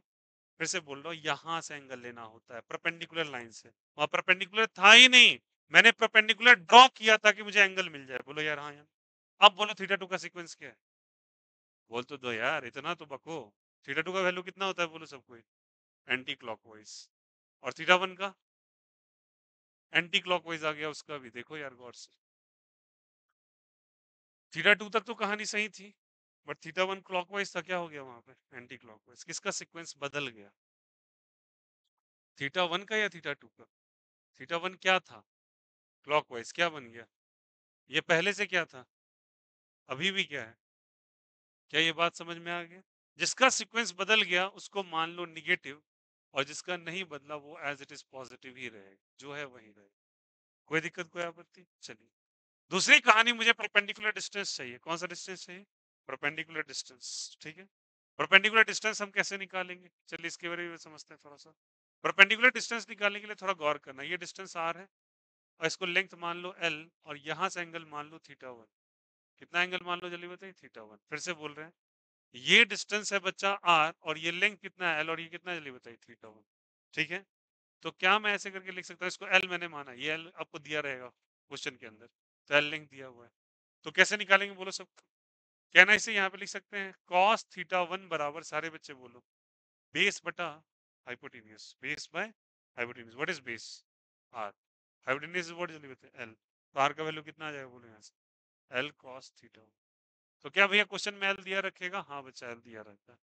फिर से बोल रहा हूँ, यहाँ से एंगल लेना होता है परपेंडिकुलर लाइन से। वहां परपेंडिकुलर था ही नहीं, मैंने परपेंडिकुलर ड्रॉ किया ताकि मुझे एंगल मिल जाए। बोलो यार हाँ यार। अब बोलो थीटा 2 का सीक्वेंस क्या है? बोल तो दो यार, इतना तो बको। थीटा 2 का वैल्यू कितना होता है बोलो सबको? Anti clockwise. और थीटा 1 का एंटी क्लॉकवाइज आ गया, उसका भी देखो यार गौर से। थीटा 2 तक तो कहानी सही थी, बट थीटा 1 क्लॉकवाइज था, क्या हो गया वहां पे? Anti clockwise. किसका सीक्वेंस बदल गया? थीटा 1 का या थीटा 2 का? थीटा 1 क्या था? क्लॉकवाइज। क्या बन गया? ये पहले से क्या था? अभी भी क्या है? क्या ये बात समझ में आ गया? जिसका सीक्वेंस बदल गया उसको मान लो निगेटिव, और जिसका नहीं बदला वो एज इट इज पॉजिटिव ही रहेगा, जो है वही रहेगा। कोई दिक्कत, कोई आपत्ति? चलिए दूसरी कहानी, मुझे परपेंडिकुलर डिस्टेंस चाहिए। कौन सा डिस्टेंस चाहिए? Perpendicular distance. ठीक है, परपेंडिकुलर डिस्टेंस हम कैसे निकालेंगे? चलिए इसके बारे में समझते हैं थोड़ा सा। परपेंडिकुलर डिस्टेंस निकालने के लिए थोड़ा गौर करना। ये डिस्टेंस आर है और इसको लेंथ मान लो एल, और यहाँ से एंगल मान लो थीटा 1। कितना एंगल मान लो जल्दी बताइए? थीटा 1। फिर से बोल रहे हैं, ये डिस्टेंस है बच्चा आर, और ये लेंथ कितना है एल, और ये कितना है जल्दी बताइए? थीटा 1। ठीक है, तो क्या मैं ऐसे करके लिख सकता हूँ? इसको एल मैंने माना, ये एल आपको दिया रहेगा क्वेश्चन के अंदर, तो एल लेंथ दिया हुआ है। तो कैसे निकालेंगे बोलो सब? कहना इसे यहाँ पे लिख सकते हैं cos थीटा 1 बराबर, सारे बच्चे बोलो, बेस बटा hypotenuse. Base by hypotenuse. What is base? R. Hypotenuse is what जल्दी बताइए? एल। तो आर का वैल्यू कितना आ जाएगा बोलो यहाँ से? L cos theta. तो क्या भैया क्वेश्चन में एल दिया रखेगा? हाँ बच्चा एल दिया रहता है।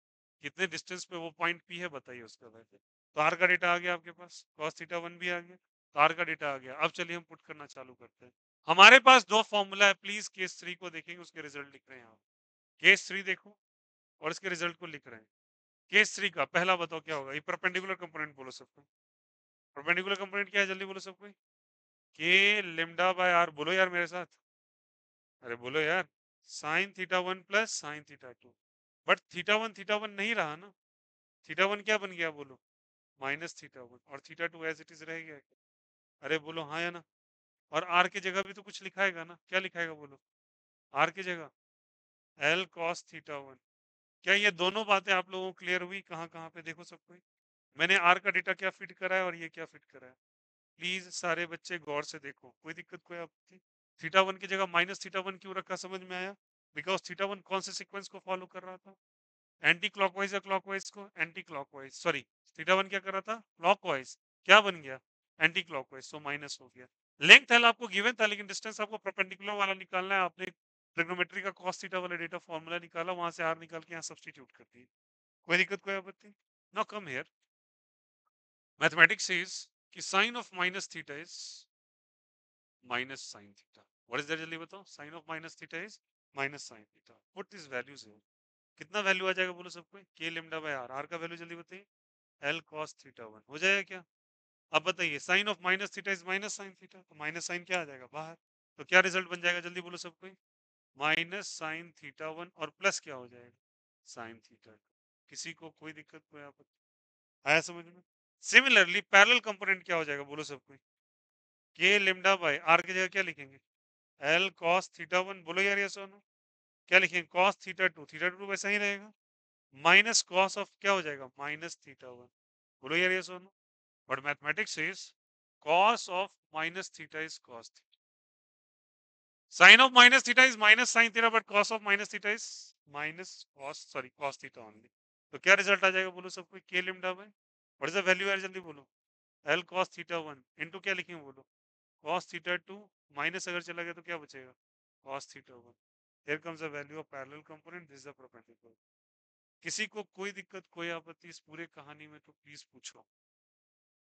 कितने डिस्टेंस पे वो पॉइंट पी है बताइए उसका वैल्यू। तो आर का डेटा आ गया आपके पास, cos थीटा 1 भी आ गया, तो आर का डेटा आ गया। अब चलिए हम पुट करना चालू करते हैं। हमारे पास दो फॉर्मूला है, प्लीज केस 3 को देखेंगे, उसके रिजल्ट लिख रहे हैं आप। केस 3 देखो और इसके रिजल्ट को लिख रहे हैं। केस 3 का पहला बताओ क्या होगा? ये परपेंडिकुलर कंपोनेंट बोलो सबको। परपेंडिकुलर कंपोनेंट क्या है जल्दी बोलो सबको? के लेमडा बाय आर। बोलो यार मेरे साथ, अरे बोलो यार। Sign theta 1 plus sine theta 2। But theta 1 नहीं रहा ना। थीटा 1 क्या बन गया बोलो? माइनस थीटा 1, और थीटा 2 एज इट इज रह गया। अरे बोलो हाँ या ना? और आर की जगह भी तो कुछ लिखाएगा ना, क्या लिखाएगा बोलो? आर की जगह एल कॉस थीटा 1। क्या ये दोनों बातें आप लोगों को क्लियर हुई? कहाँ कहाँ पे देखो सबको। मैंने आर का डेटा क्या फिट करा है और ये क्या फिट करा है? प्लीज सारे बच्चे गौर से देखो, कोई दिक्कत कोई आपत्ति? थीटा 1 की जगह माइनस थीटा 1 क्यों रखा समझ में आया? बिकॉज थीटा 1 कौन से सीक्वेंस को फॉलो कर रहा था? एंटी क्लॉकवाइज या क्लॉकवाइज को? Anti clockwise. सॉरी, थीटा 1 क्या कर रहा था? क्लॉकवाइज। क्या बन गया? एंटी क्लॉकवाइज, सो माइनस हो गया। लेंथ एल आपको गिवन था, लेकिन डिस्टेंस आपको परपेंडिकुलर वाला निकालना है। आपने ट्रिग्नोमेट्री का cos थीटा वाला डेटा फॉर्मूला निकाला, वहां से आर निकाल के यहाँ सब्स्टिट्यूट कर दिए। कोई दिक्कत कोई आपत्ति? Now come here. Mathematics says कि sine of minus theta is minus sine theta. What is that जल्दी बताओ? Sine of minus theta is minus sine theta. Put this values here. कितना वैल्यू आ जाएगा बोलो सबको? के लेमडा बाय आर। आर का वैल्यू जल्दी बताइए? एल cos थीटा 1 हो जाएगा क्या? अब बताइए, sine of minus theta is minus sine theta, तो माइनस साइन क्या आ जाएगा बाहर? तो क्या रिजल्ट बन जाएगा जल्दी बोलो सबको? माइनस साइन थीटा 1 और प्लस क्या हो जाएगा? Sine theta. किसी को कोई दिक्कत कोई आपत्ति? आया समझ में? सिमिलरली पैरेलल कंपोनेंट क्या हो जाएगा बोलो सबको? के लेमडा बाय आर की जगह क्या लिखेंगे? L cos theta 1। बोलो यार ये सोनो, क्या लिखेंगे? cos theta 2। थीटा 2 वैसा ही रहेगा, माइनस cos ऑफ क्या हो जाएगा? Minus theta 1। बोलो यार ये सोनो। But mathematics is cos of minus theta is cos theta. Sine of minus theta is minus sine theta, but cos of minus theta is minus cos, sorry cos theta only. तो क्या result आ जाएगा बोलो सबको? के lambda by what is the value यार जल्दी बोलो? एल cos थीटा 1 इनटू क्या लिखेंगे बोलो? cos थीटा 2 माइनस अगर चला गया तो क्या बचेगा? cos theta 1। Here comes the value of parallel component, this is the perpendicular. किसी को कोई दिक्कत कोई आपत्ति इस पूरे कहानी में तो प्लीज पूछो।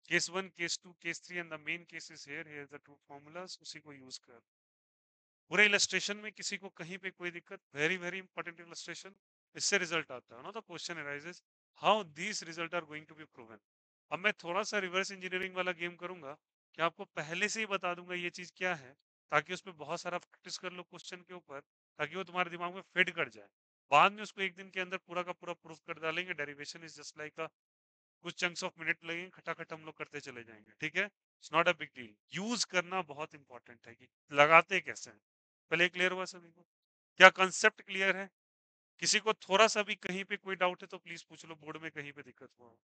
Case 1, case 2, case 3 and the main case is here the two formulas, उसी को यूज कर। पूरे इलस्ट्रेशन में किसी को कहीं पे कोई दिक्कत? वेरी वेरी इंपॉर्टेंट इलस्ट्रेशन, इससे रिजल्ट आता है ना। The question arises how these result are going to be proven. अब मैं थोड़ा सा रिवर्स इंजीनियरिंग वाला गेम करूंगा कि आपको पहले से ही बता दूंगा ये चीज क्या है, ताकि उस पर बहुत सारा प्रैक्टिस कर लो क्वेश्चन के ऊपर, ताकि वो तुम्हारे दिमाग में फिट कर जाए। बाद में उसको एक दिन के अंदर पूरा का पूरा प्रूफ कर डालेंगे। डेरिवेशन इज जस्ट लाइक अ कुछ चंक्स ऑफ मिनट लगेंगे, खटाखट हम लोग करते चले जाएंगे। ठीक है, it's not a big deal. Use करना बहुत इंपॉर्टेंट है कि लगाते कैसे हैं। पहले क्लियर हुआ सभी को? क्या कंसेप्ट क्लियर है? किसी को थोड़ा सा भी कहीं पे कोई डाउट है तो प्लीज पूछ लो, बोर्ड में कहीं पे दिक्कत हुआ हो।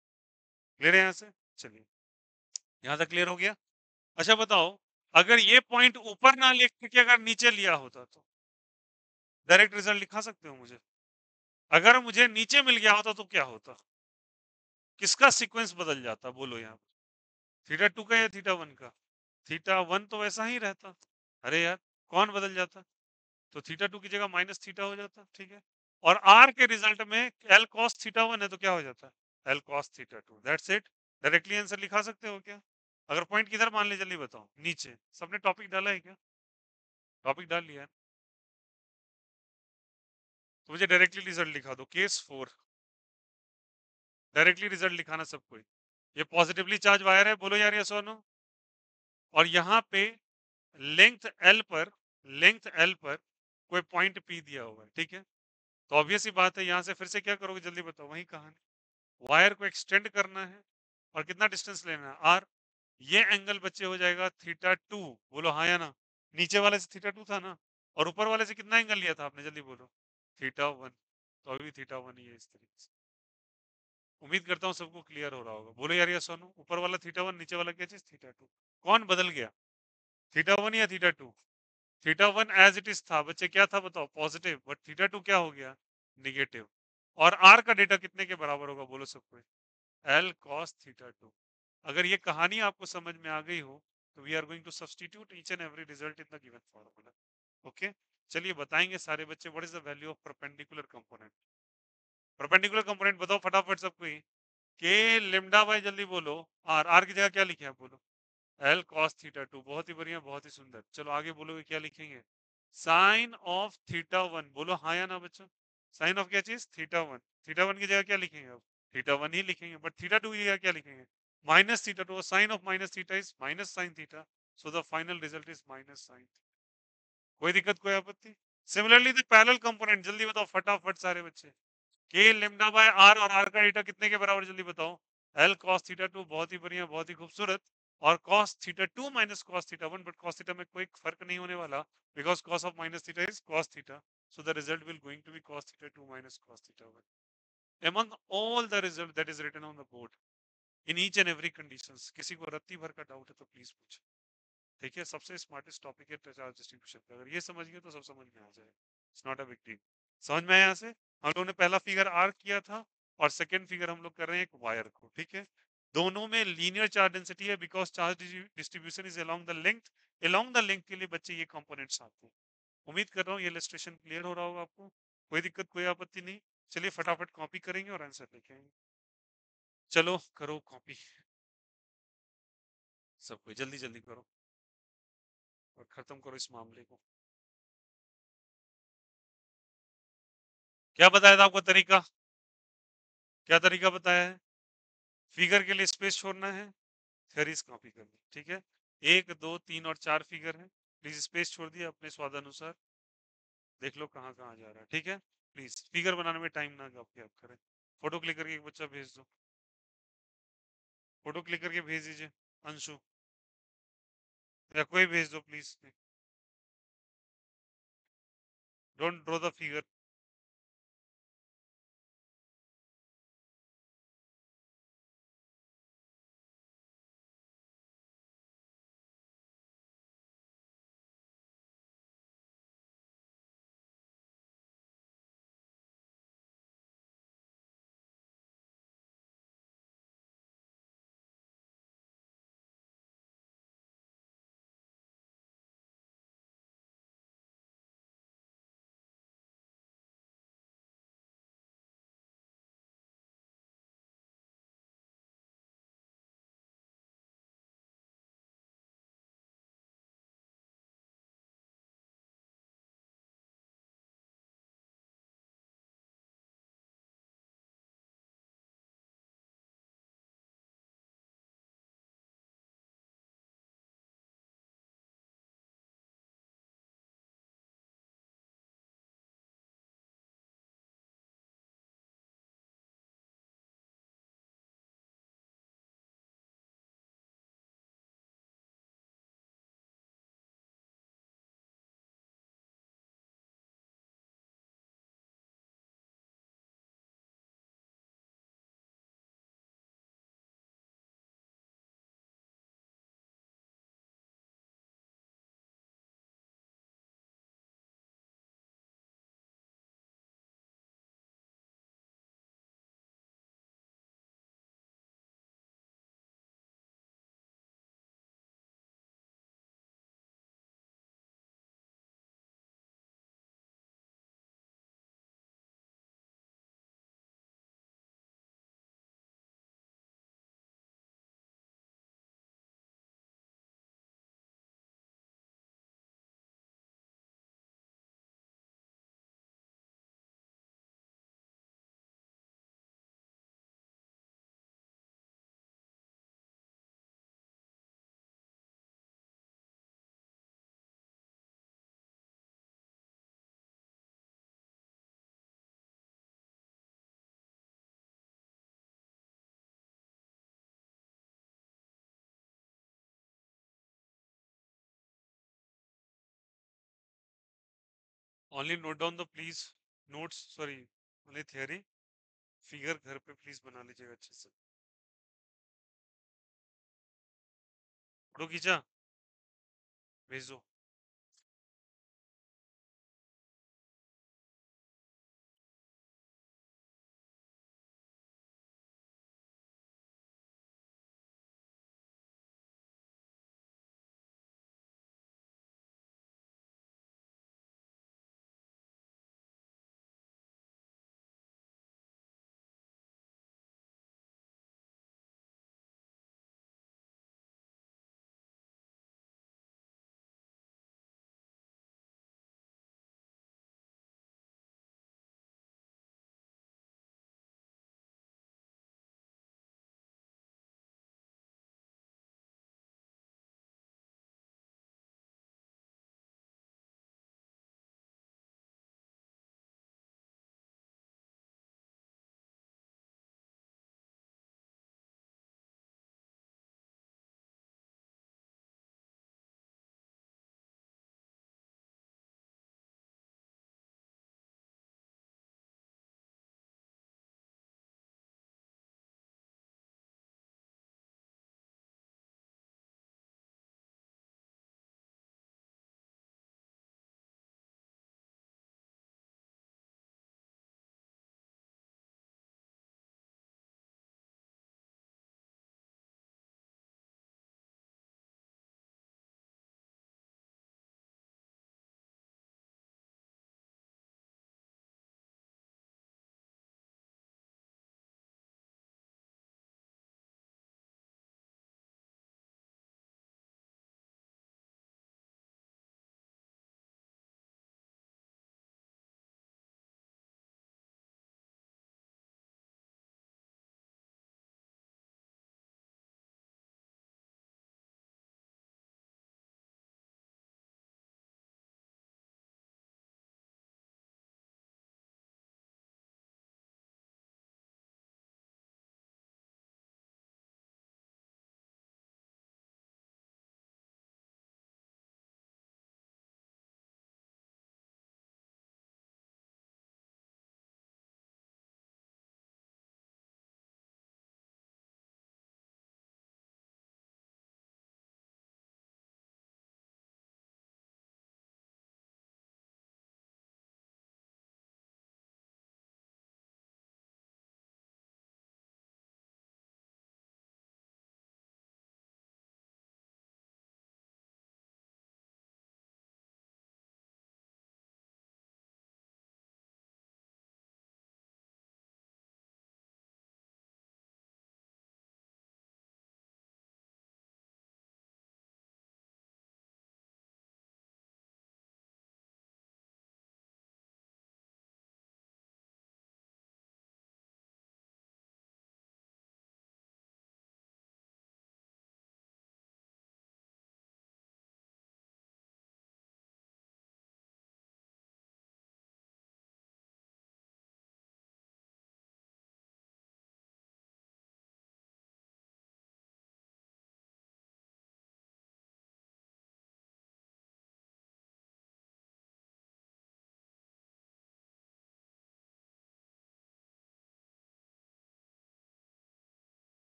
क्लियर है यहाँ से? चलिए, यहाँ तक क्लियर हो गया। अच्छा बताओ, अगर ये पॉइंट ऊपर ना लिख के अगर नीचे लिया होता तो डायरेक्ट रिजल्ट लिखा सकते हो मुझे? अगर मुझे नीचे मिल गया होता तो क्या होता? किसका सीक्वेंस बदल जाता बोलो यहाँ पर? थीटा टू का या थीटा वन का? थीटा वन तो वैसा ही रहता। अरे यार, कौन बदल जाता? तो थीटा टू की जगह माइनस थीटा हो जाता, ठीक है। और आर के रिजल्ट में एल कॉस थीटा वन है तो क्या हो जाता है? L cos theta two. That's it. Directly answer लिखा सकते हो क्या? अगर पॉइंट किधर मान ले, जल्दी बताओ। नीचे सबने टॉपिक डाला है क्या? टॉपिक डाल लिया है तो मुझे डायरेक्टली रिजल्ट लिखा दो। केस 4, डायरेक्टली रिजल्ट लिखाना सबको। ये पॉजिटिवली चार्ज वायर है, बोलो यार यस और नो। और यहाँ पे लेंथ एल पर, लेंथ एल पर कोई पॉइंट पी दिया हुआ है, ठीक है। तो ऑब्वियस ही बात है, यहाँ से फिर से क्या करोगे जल्दी बताओ, वही कहानी। वायर को एक्सटेंड करना है और कितना डिस्टेंस लेना है? आर। ये एंगल बच्चे हो जाएगा थीटा टू, बोलो हाँ या ना। नीचे वाले से थीटा टू था ना, और ऊपर वाले से कितना एंगल लिया था आपने, जल्दी बोलो। Theta one. तो अभी थीटा वन ही है इस तरीके से। उम्मीद करता हूँ सबको क्लियर हो रहा होगा, बोलो यार ये सुनो। ऊपर वाला थीटा वन, नीचे वाला क्या चीज? Theta two. कौन बदल गया? थीटा वन या theta two? Theta one as it is था बच्चे, क्या था बताओ? पॉजिटिव। बट थीटा टू क्या हो गया? निगेटिव। और आर का डेटा कितने के बराबर होगा बोलो सबको? L cos theta two. अगर ये कहानी आपको समझ में आ गई हो तो we are going to substitute each and every result in the given formula. Okay, चलिए बताएंगे सारे बच्चे what is the value of perpendicular component. Perpendicular component बताओ फटाफट सबको ही। के लेमडा बाय, जल्दी बोलो। आर, आर की जगह क्या लिखे आप बोलो? L cos theta two. बहुत ही बढ़िया, बहुत ही सुंदर। चलो आगे बोलोगे क्या लिखेंगे? साइन ऑफ थीटा वन, बोलो हाँ या ना बच्चों। साइन ऑफ क्या चीज? Theta one. थीटा वन की जगह क्या लिखेंगे अब? थीटा वन ही लिखेंगे। बट थीटा टू की जगह क्या लिखेंगे? Minus theta two. Sine of minus theta is minus sine theta, so the final result is minus sine. कोई दिक्कत, कोई आपत्ति? सिमिलरली द पैरेलल कंपोनेंट, जल्दी बताओ फटाफट सारे बच्चे। के लेमडा बाय आर, और आर का डेटा कितने के बराबर जल्दी बताओ? L cos theta two. बहुत ही बढ़िया, बहुत ही खूबसूरत। और cos theta two minus cos theta one, but cos theta में कोई फर्क नहीं होने वाला, because cos of minus theta is cos theta, so the result will going to be cos theta 2 minus cos theta 1 among all the result that is written on the board in each and every conditions। किसी को रत्ती भर का doubt है तो please पूछे, ठीक है। सबसे स्मार्टेस्ट टॉपिक है चार्ज डिस्ट्रीब्यूशन का, अगर ये समझ गए तो सब समझ में आ जाए। It's not a big deal. समझ में आया? यहाँ से हम लोगों ने पहला फिगर आर किया था और सेकंड फिगर हम लोग कर रहे हैं एक वायर को, ठीक है। दोनों में लीनियर चार्ज डेंसिटी है because charge distribution is along the length. Along the length के लिए बच्चे ये कंपोनेंट्स आते हैं। उम्मीद कर रहा हूँ ये इलस्ट्रेशन क्लियर हो रहा होगा आपको। कोई दिक्कत, कोई आपत्ति नहीं। चलिए फटाफट कॉपी करेंगे और आंसर लेके आएंगे। चलो करो कॉपी, सब कोई जल्दी जल्दी करो और खत्म करो इस मामले को। क्या बताया था आपको तरीका? क्या तरीका बताया है? फिगर के लिए स्पेस छोड़ना है, थ्योरीज कॉपी करनी, ठीक है। एक दो तीन और चार फिगर है, प्लीज स्पेस छोड़ दिया अपने स्वाद अनुसार। देख लो कहाँ कहाँ जा रहा है, ठीक है। प्लीज फिगर बनाने में टाइम ना आप करें। फोटो क्लिक करके एक बच्चा भेज दो, फोटो क्लिक करके भेज दीजिए। अंशु या कोई भेज दो please. Don't draw the figure. Only note down the please notes, sorry, only theory, figure घर पे प्लीज बना लीजिएगा अच्छे से। फोटो खींचा, भेज दो।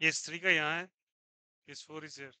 ये स्त्री का यहाँ है, इस फोर इज हियर।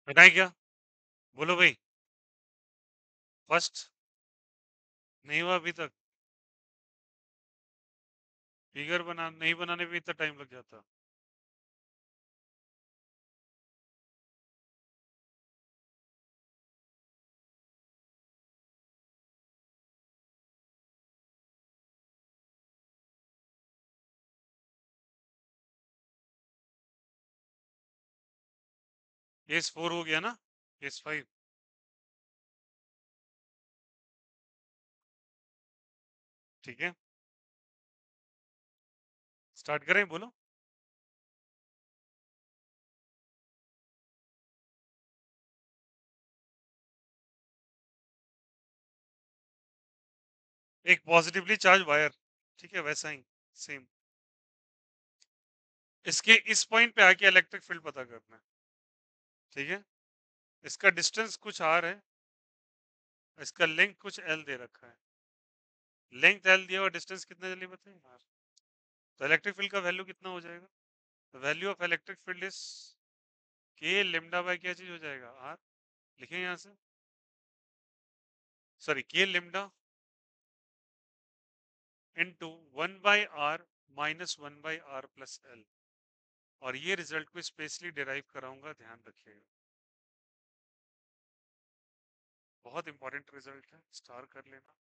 हटाए क्या? बोलो भाई। फर्स्ट नहीं हुआ अभी तक। फिगर बना नहीं बनाने में इतना टाइम लग जाता। केस 4 हो गया ना? केस 5। ठीक है, स्टार्ट करें, बोलो। एक पॉजिटिवली चार्ज वायर, ठीक है, वैसा ही सेम। इसके इस पॉइंट पे आके इलेक्ट्रिक फील्ड पता करना है। ठीक है, इसका डिस्टेंस कुछ आर है, इसका लेंथ कुछ एल दे रखा है। लेंथ एल दिया और डिस्टेंस कितना जल्दी बताइए आर। तो इलेक्ट्रिक फील्ड का वैल्यू कितना हो जाएगा? Value of electric field is के लेमडा बाय क्या चीज हो जाएगा? आर। लिखें यहां से, sorry, K lambda into 1 by are minus 1 by are plus L. और ये रिजल्ट को स्पेशली डिराइव कराऊंगा, ध्यान रखिएगा। बहुत इंपॉर्टेंट रिजल्ट है, स्टार कर लेना।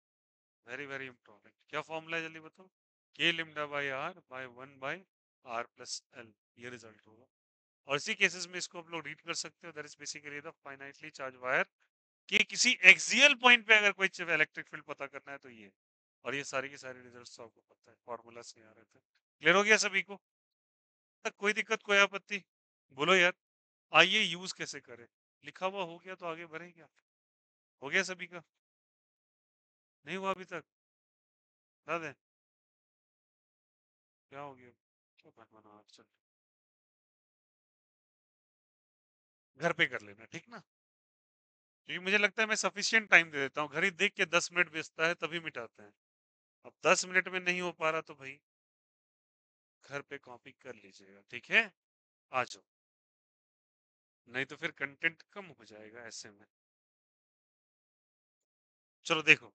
Very very important. क्या फॉर्मूला है जल्दी बताओ? K lambda by 1 by are plus l, ये रिजल्ट होगा। और इसी केसेस में इसको आप लोग रीड कर सकते हो, that is basically the finitely charge wire कि किसी एक्सियल पॉइंट पे अगर कोई इलेक्ट्रिक फील्ड पता करना है तो ये। और ये सारी की सारी रिजल्ट्स तो आपको पता है, फॉर्मूला से आ रहे थे। क्लियर हो गया सभी को? तक कोई दिक्कत, कोई आपत्ति? बोलो यार। आइए यूज कैसे करें? लिखा हुआ हो गया तो आगे बढ़े क्या? हो गया सभी का? नहीं हुआ अभी तक? बता दें क्या हो गया? क्या बनवाना चल, घर पे कर लेना, ठीक ना? क्योंकि मुझे लगता है मैं सफिशिएंट टाइम दे देता हूँ, घड़ी देख के 10 मिनट बेचता है तभी मिटाते हैं। अब 10 मिनट में नहीं हो पा रहा तो भाई घर पे कॉपी कर लीजिएगा, ठीक है? आ जाओ, नहीं तो फिर कंटेंट कम हो जाएगा ऐसे में। चलो देखो,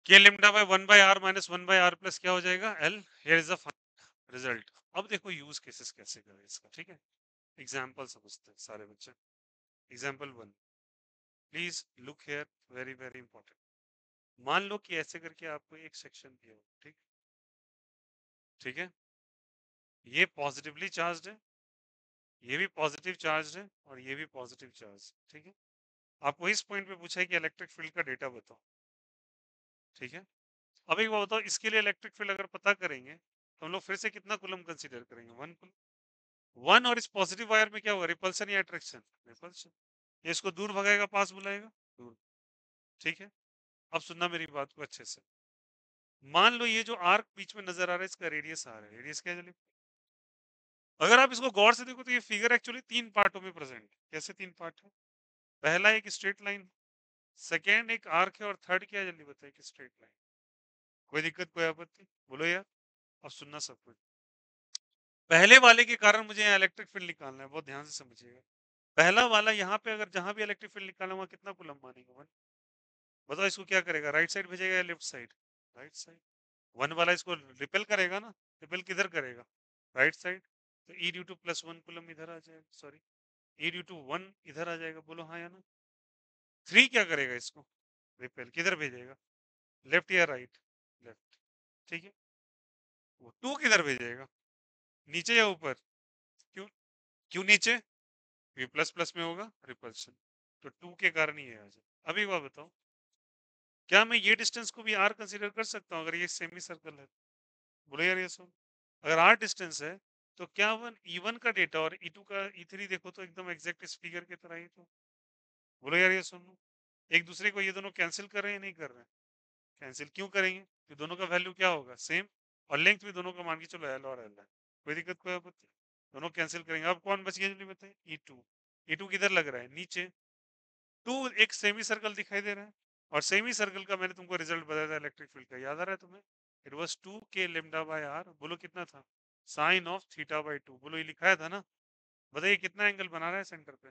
k lambda by 1 by are minus 1 by are plus क्या हो जाएगा? L. Here is the result. अब देखो यूज केसेस कैसे करें इसका, ठीक है? एग्जाम्पल समझते हैं सारे बच्चे। Example 1, please look here, very very important. मान लो कि ऐसे करके आपको एक सेक्शन दिया हो, ठीक? ठीक है, ये पॉजिटिवली चार्ज है, ये भी पॉजिटिव चार्ज है, और ये भी पॉजिटिव चार्ज, ठीक है? आपको इस पॉइंट पे पूछा है कि इलेक्ट्रिक फील्ड का डेटा बताओ, ठीक है? अब एक बात बताओ, इसके लिए इलेक्ट्रिक फील्ड अगर पता करेंगे तो हम लोग फिर से कितना कूलम कंसीडर करेंगे? 1 कूलम। 1, और इस पॉजिटिव वायर में क्या होगा? रिपल्सन या अट्रैक्शन? रिपल्सन। ये इसको दूर भगाएगा, पास बुलाएगा? दूर। ठीक है, अब सुनना मेरी बात को अच्छे से। मान लो ये जो आर्क बीच में नजर आ रहा है, इसका रेडियस आर है। रेडियस क्या है? अगर आप इसको गौर से देखो तो ये फिगर एक्चुअली 3 पार्टों में प्रेजेंट है। कैसे 3 पार्ट है? पहला एक स्ट्रेट लाइन, सेकेंड एक आर्क है, और थर्ड क्या है जल्दी बताइए? कि स्ट्रेट लाइन। कोई दिक्कत, कोई आपत्ति? बोलो यार। अब सुनना सब कुछ। पहले वाले के कारण मुझे यहाँ इलेक्ट्रिक फील्ड निकालना है, बहुत ध्यान से समझिएगा। पहला वाला यहाँ पे अगर जहां भी इलेक्ट्रिक फील्ड निकालना, वहां कितना कूलम मानेगा? 1। बताओ इसको क्या करेगा? राइट साइड भेजेगा या लेफ्ट साइड? Right side. 1 वाला इसको रिपेल करेगा ना? रिपेल किधर करेगा? Right side. तो ई ड्यू टू प्लस 1 कूलम इधर आ जाएगा, सॉरी, ई ड्यू टू 1 इधर आ जाएगा। बोलो हाँ या ना? 3 क्या करेगा इसको? रिपेल किधर भेजेगा? लेफ्ट या राइट? लेफ्ट। ठीक है, वो 2 किधर भेजेगा? नीचे या ऊपर? क्यों? क्यों नीचे? ये प्लस प्लस में होगा रिपल्शन, तो 2 के कारण ही है आ जाए। अब एक बात बताओ, क्या मैं ये डिस्टेंस को भी आर कंसीडर कर सकता हूँ अगर ये सेमी सर्कल है? बोलो यार ये सुन, अगर आर डिस्टेंस है तो क्या वन ई1 का डेटा और ई2 का ई3 देखो तो एकदम एग्जैक्ट इस फिगर की तरह ही तो। बोलो यार ये सुन, एक दूसरे को ये दोनों कैंसिल कर रहे हैं नहीं कर रहे हैं? कैंसिल क्यों करेंगे? कि दोनों का वैल्यू क्या होगा? सेम। और लेंथ भी दोनों का मान के चलो एल और एल है। कोई दिक्कत, कोई आपत्ति? दोनों कैंसिल करेंगे। अब कौन बच गया जल्दी बताइए? ई टू। ई टू किधर लग रहा है? नीचे। टू एक सेमी सर्कल दिखाई दे रहा है, और सेमी सर्कल का मैंने तुमको रिजल्ट बताया था इलेक्ट्रिक फील्ड का, याद आ रहा है तुम्हें? इट वॉज 2 के लेमडा बाय आर। बोलो कितना था? Sine of theta by 2। बोलो ये लिखाया था ना? बताइए कितना एंगल बना रहा है सेंटर पे,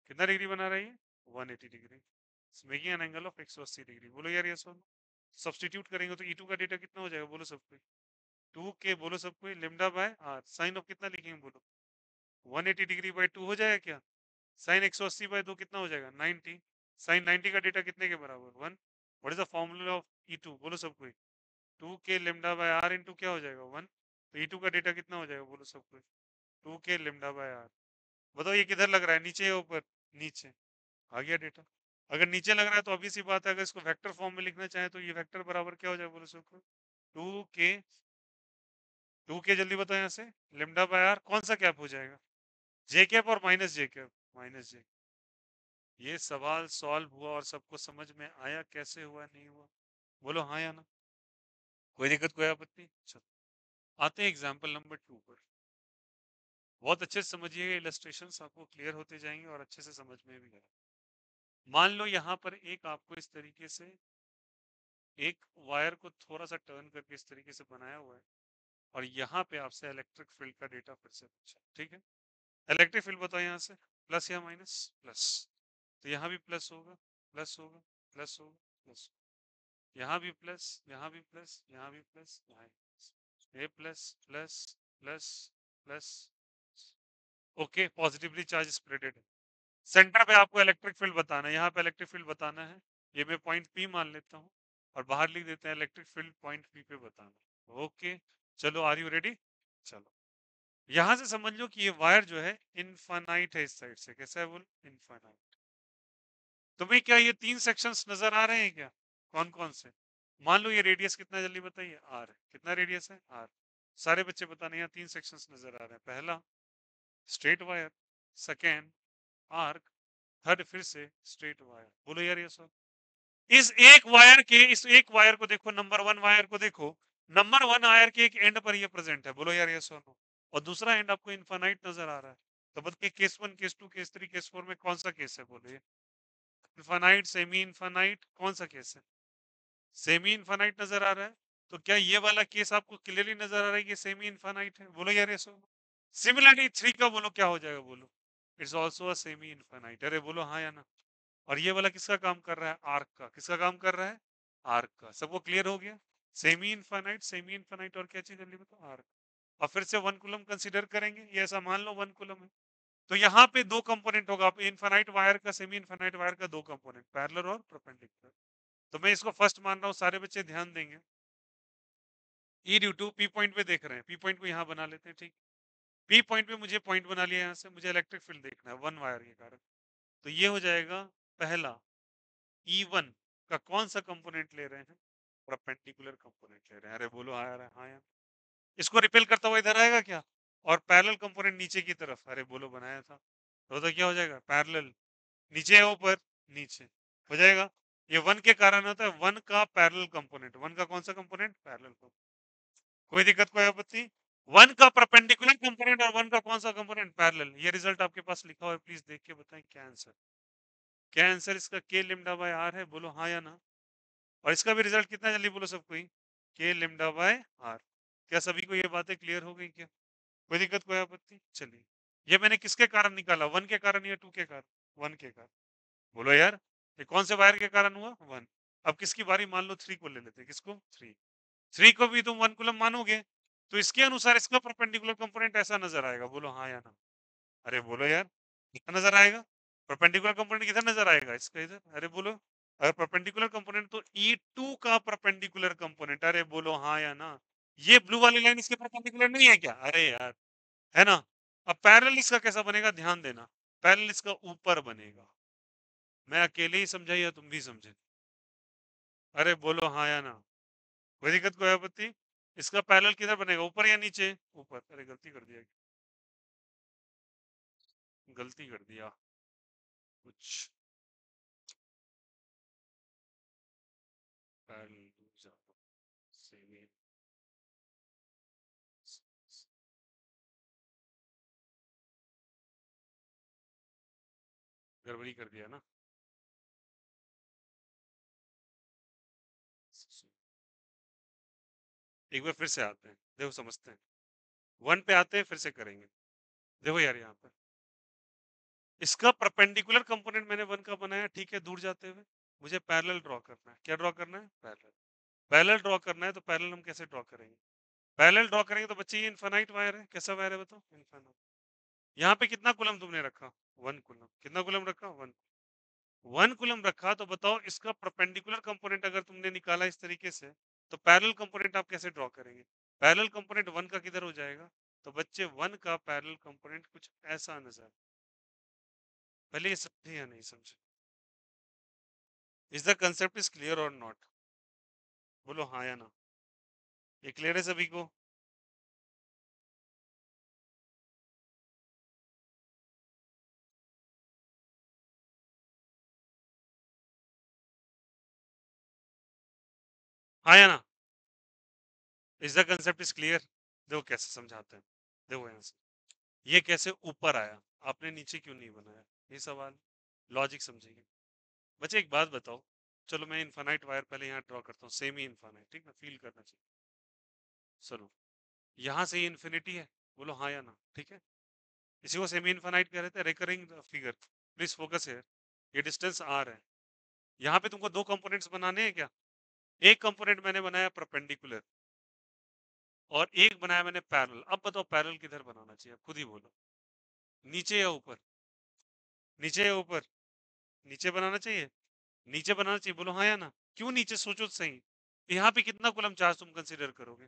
कितना डिग्री बना रहा है ये 180 degree, making an angle of 180 degree. बोलो यार ये सो सब्सटीट्यूट करेंगे तो E2 का डेटा कितना हो जाएगा, बोलो सबको 2K, बोलो सबको lambda by R, sine of कितना लिखेंगे बोलो 180 डिग्री बाय 2 हो जाएगा क्या, साइन 180 बाय 2 कितना हो जाएगा 90, साइन 90 का डेटा कितने के बराबर 1, what is the formula of E2, बोलो सबको 2K lambda by r into क्या हो जाएगा 1, तो E2 का डेटा कितना हो जाएगा बोलो सबको 2K लेमडा बाय आर। बताओ ये किधर लग रहा है, नीचे या ऊपर, नीचे, आ गया डेटा। अगर नीचे लग रहा है तो अभी सी बात है, अगर इसको वेक्टर फॉर्म में लिखना चाहे तो ये वेक्टर बराबर क्या हो जाएगा बोलो सबको 2K, 2K जल्दी बताओ यहाँ से, लेमडा बाय आर कौन सा कैप हो जाएगा, जे कैप और माइनस जे कैप, माइनस जे। ये सवाल सॉल्व हुआ और सबको समझ में आया कैसे हुआ नहीं हुआ, बोलो हाँ या ना, कोई दिक्कत कोई आपत्ति। चलो आते हैं एग्जाम्पल नंबर 2 पर। बहुत अच्छे से समझिएगा, इलस्ट्रेशंस आपको क्लियर होते जाएंगे और अच्छे से समझ में भी आएगा। मान लो यहाँ पर एक आपको इस तरीके से एक वायर को थोड़ा सा टर्न करके इस तरीके से बनाया हुआ है और यहाँ पे आपसे इलेक्ट्रिक फील्ड का डेटा फिर से पूछा, ठीक है। इलेक्ट्रिक फील्ड बताओ यहाँ से प्लस या माइनस, प्लस, तो यहाँ भी प्लस होगा, प्लस होगा, प्लस होगा, प्लस, यहाँ भी प्लस, यहाँ भी प्लस, यहाँ भी प्लस, यहाँ ए plus plus plus plus, okay, positively charge spreaded है। सेंटर पे आपको इलेक्ट्रिक फील्ड बताना है, यहाँ पे इलेक्ट्रिक फील्ड बताना है, ये मैं पॉइंट पी मान लेता हूँ और बाहर लिख देते हैं इलेक्ट्रिक फील्ड पॉइंट पी पे बताना। ओके चलो, आर यू रेडी। चलो यहां से समझ लो कि ये वायर जो है इनफाइनाइट है, इस साइड से कैसा है बोल, इनफाइनाइट। तुम्हें क्या ये 3 सेक्शंस नजर आ रहे हैं क्या, कौन कौन से, मान लो ये रेडियस कितना जल्दी बताइए आर है, कितना रेडियस है आर, सारे बच्चे बताने, यहाँ 3 सेक्शंस नजर आ रहे हैं, पहला straight wire, second arc, third फिर से स्ट्रेट वायर। बोलो यार ये सब, इस एक वायर के, इस एक वायर को देखो, नंबर 1 वायर को देखो, नंबर 1 वायर के एक एंड पर ये प्रेजेंट है, बोलो यार ये सुनो, और दूसरा एंड आपको इनफाइनाइट नजर आ रहा है, तो बताइए केस 1 केस 2 केस 3 केस 4 में कौन सा केस है, बोलो ये इनफाइनाइट सेमी इनफाइनाइट कौन सा केस है, सेमी इनफाइनाइट नजर आ रहा है, तो क्या ये वाला केस आपको क्लियरली नजर आ रहा है कि सेमी इनफाइनाइट है, बोलो यार ये सुनो। सिमिलरली 3 का बोलो क्या हो जाएगा, बोलो it's also a semi infinite, अरे बोलो हाँ या ना। और ये वाला किसका काम कर रहा है, आर्क का, किसका काम कर रहा है, आर्क का। सबको क्लियर हो गया, सेमी इनफाइनाइट, सेमी इनफाइनाइट और क्या चीज जल्दी बताओ, आर्क। और फिर से 1 कूलम कंसीडर करेंगे, ये ऐसा मान लो 1 कूलम है, तो यहाँ पे 2 कंपोनेंट होगा, इनफाइनाइट वायर का, सेमी इनफाइनाइट वायर का 2 कंपोनेंट, पैरेलल और परपेंडिकुलर। तो मैं इसको फर्स्ट मान रहा हूँ, सारे बच्चे ध्यान देंगे, ई ड्यू टू पी पॉइंट पे देख रहे हैं, पी पॉइंट को यहाँ बना लेते हैं, ठीक। पी पॉइंट पे मुझे पॉइंट बना लिया, यहाँ से मुझे इलेक्ट्रिक फील्ड देखना है 1 वायर के कारण, तो ये हो जाएगा पहला E1 का कौन सा कंपोनेंट ले रहे हैं, परपेंडिकुलर कंपोनेंट ले रहे हैं, अरे बोलो हाँ यार, हाँ यार। इसको रिपेल करता हुआ इधर आएगा क्या, और पैरेलल कंपोनेंट नीचे की तरफ, अरे बोलो बनाया था, तो क्या हो जाएगा पैरेलल, नीचे है ऊपर, नीचे हो जाएगा। ये 1 के कारण होता है, 1 का पैरेलल कंपोनेंट, 1 का कौन सा कंपोनेंट, पैरेलल। कोई दिक्कत कोई आपत्ति, 1 का परपेंडिकुलर कंपोनेंट और 1 का कौन सा कंपोनेंट, पैरेलल। ये रिजल्ट आपके पास लिखा हुआ है, प्लीज देख के बताएं क्या आंसर, क्या आंसर इसका के लिम्डा बाय आर है, बोलो हाँ या ना। और इसका भी रिजल्ट कितना जल्दी बोलो सबको ही, के लिम्डा बाय आर। क्या सभी को ये बातें क्लियर हो गई क्या, कोई दिक्कत कोई आपत्ति। चलिए ये मैंने किसके कारण निकाला, 1 के कारण या 2 के कारण, 1 के कारण, बोलो यार ये कौन से वायर के कारण हुआ, 1। अब किसकी बारी, मान लो 3 को ले लेते हैं, किसको, 3, 3 को भी तुम 1 कूलम मानोगे, तो इसके अनुसार इसका परपेंडिकुलर कंपोनेंट ऐसा नजर आएगा, बोलो हाँ या ना। अरे बोलो यार कितना नजर आएगा, परपेंडिकुलर कंपोनेंट किधर नजर आएगा, इसका इधर, अरे बोलो। अगर परपेंडिकुलर कंपोनेंट तो E2 का परपेंडिकुलर कंपोनेंट, अरे बोलो हाँ या ना। ये ब्लू वाली लाइन इसके परपेंडिकुलर नहीं है क्या, अरे यार, है ना। अब पैरेलल इसका कैसा बनेगा, ध्यान देना, पैरेलल इसका ऊपर बनेगा, मैं अकेले ही समझा या तुम भी समझे, अरे बोलो हाँ या ना। कोई दिक्कत कोई आपत्ति, इसका पैरेलल किधर बनेगा, ऊपर या नीचे, ऊपर, अरे गलती कर दिया, गलती कर दिया कुछ, पैरेलल सेमी, गड़बड़ी कर दिया ना। एक बार फिर से आते हैं, देखो समझते हैं, 1 पे आते हैं फिर से करेंगे। देखो यार यहाँ पे इसका परपेंडिकुलर कंपोनेंट मैंने 1 का बनाया, ठीक है, दूर जाते हुए मुझे पैरेलल ड्रॉ करना है। क्या ड्रॉ करना है? पैरेलल। पैरेलल ड्रॉ करना है तो पैरेलल हम कैसे ड्रॉ करेंगे? पैरेलल ड्रॉ करेंगे तो बच्चे ये इनफाइनाइट वायर है। कैसा वायर है बताओ? इनफाइनाइट। यहाँ पे कितना कूलम तुमने रखा? 1 कूलम। कितना कूलम रखा? 1। 1 कूलम रखा तो बताओ इसका परपेंडिकुलर कंपोनेंट अगर तुमने निकाला इस तरीके से तो पैरेलल कंपोनेंट आप कैसे ड्रॉ करेंगे? पैरेलल कंपोनेंट 1 का किधर हो जाएगा? तो बच्चे 1 का पैरेलल कंपोनेंट कुछ ऐसा नजर। पहले ये समझे या नहीं समझे? Is the concept is clear और नॉट? बोलो हाँ या ना। ये क्लियर है सभी को? हाँ या ना? Is the concept is clear? देखो कैसे समझाते हैं। देखो यहाँ से ये कैसे ऊपर आया, आपने नीचे क्यों नहीं बनाया, ये सवाल। लॉजिक समझिए। बच्चे एक बात बताओ, चलो मैं इनफाइनाइट वायर पहले यहाँ ड्रॉ करता हूँ, सेमी इनफाइनाइट, ठीक है, फील करना चाहिए। चलो यहाँ से ये इन्फिनिटी है, बोलो हाँ या ना, ठीक है। इसी को सेमी इनफाइनाइट कह रहे थे, रिकरिंग फिगर। प्लीज फोकस है। ये डिस्टेंस आर है। यहाँ पे तुमको दो कंपोनेंट्स बनाने हैं क्या? एक कंपोनेंट मैंने बनाया परपेंडिकुलर और एक बनाया मैंने पैरेलल। अब बताओ पैरेलल किधर बनाना चाहिए, खुद ही बोलो। नीचे या ऊपर? नीचे या ऊपर? नीचे बनाना चाहिए। नीचे बनाना चाहिए, बोलो हाँ या ना। क्यों नीचे, सोचो तो सही। यहाँ पे कितना कुलम चार्ज तुम कंसीडर करोगे?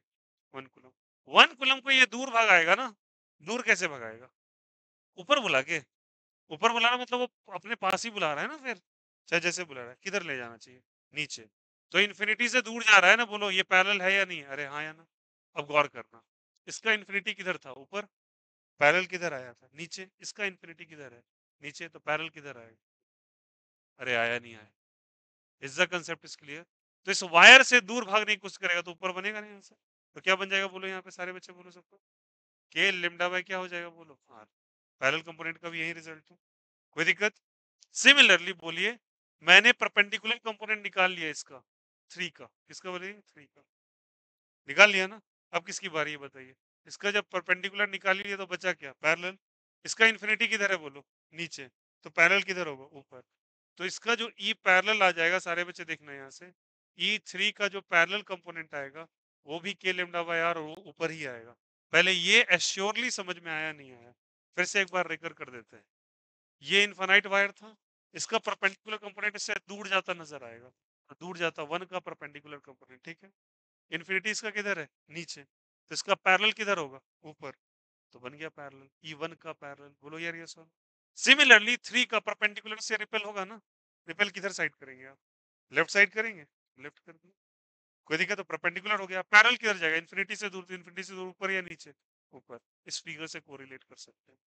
1 कुलम। 1 कुलम को ये दूर भगाएगा ना। दूर कैसे भगाएगा? ऊपर बुला के। ऊपर बुलाना मतलब वो अपने पास ही बुला रहा है ना फिर। चाहे जैसे बुला रहा है, किधर ले जाना चाहिए? नीचे। तो इन्फिनिटी से दूर जा रहा है ना, बोलो ये पैरेलल है या नहीं? अरे हाँ या ना। अब गौर करना, इसका इन्फिनिटी किधर था? ऊपर। पैरेलल किधर आया था? नीचे। इसका इन्फिनिटी किधर है? नीचे। तो पैरेलल किधर आएगा? अरे आया नहीं आया। Is the concept is clear? तो इस वायर से दूर भागने की कोशिश करेगा तो ऊपर बनेगा नहीं आंसर। तो क्या बन जाएगा बोलो यहाँ पे सारे बच्चे, बोलो सबको। के लिम्डा बाय क्या हो जाएगा बोलो? आर। पैरेलल कंपोनेंट का भी यही रिजल्ट है। कोई दिक्कत? सिमिलरली बोलिए, मैंने परपेंडिकुलर कंपोनेंट निकाल लिया इसका 3 का। किसका बोलिए? 3 का निकाल लिया ना। अब किसकी बारी है बताइए? इसका जब परपेंडिकुलर निकाल लिया तो बचा क्या? पैरेलल। इसका इन्फिनिटी किधर है बोलो? नीचे। तो पैरेलल किधर होगा? ऊपर। तो इसका जो ई पैरेलल आ जाएगा, सारे बच्चे देखना यहाँ से, ई थ्री का जो पैरेलल कंपोनेंट आएगा वो भी के लेमडा बाय आर ऊपर ही आएगा। पहले ये एश्योरली समझ में आया नहीं आया? फिर से एक बार रिकर कर देते हैं। ये इनफाइनाइट वायर था, इसका परपेंडिकुलर कंपोनेंट इससे दूर जाता नजर आएगा। दूर जाता 1 का परपेंडिकुलर कंपोनेंट, ठीक है। इन्फिनिटी इसका किधर है? नीचे। तो इसका पैरेलल किधर होगा? ऊपर। तो बन गया पैरेलल, ई 1 का पैरेलल। बोलो यार ये सवाल। सिमिलरली 3 का परपेंडिकुलर से रिपेल होगा ना। रिपेल किधर साइड करेंगे आप? लेफ्ट साइड करेंगे। लेफ्ट कर दिया। कोई दिक्कत? तो परपेंडिकुलर हो गया। पैरेलल किधर जाएगा? इन्फिनिटी से दूर। तो इन्फिनिटी से दूर ऊपर या नीचे? ऊपर। इस फिगर से कोरिलेट कर सकते हैं।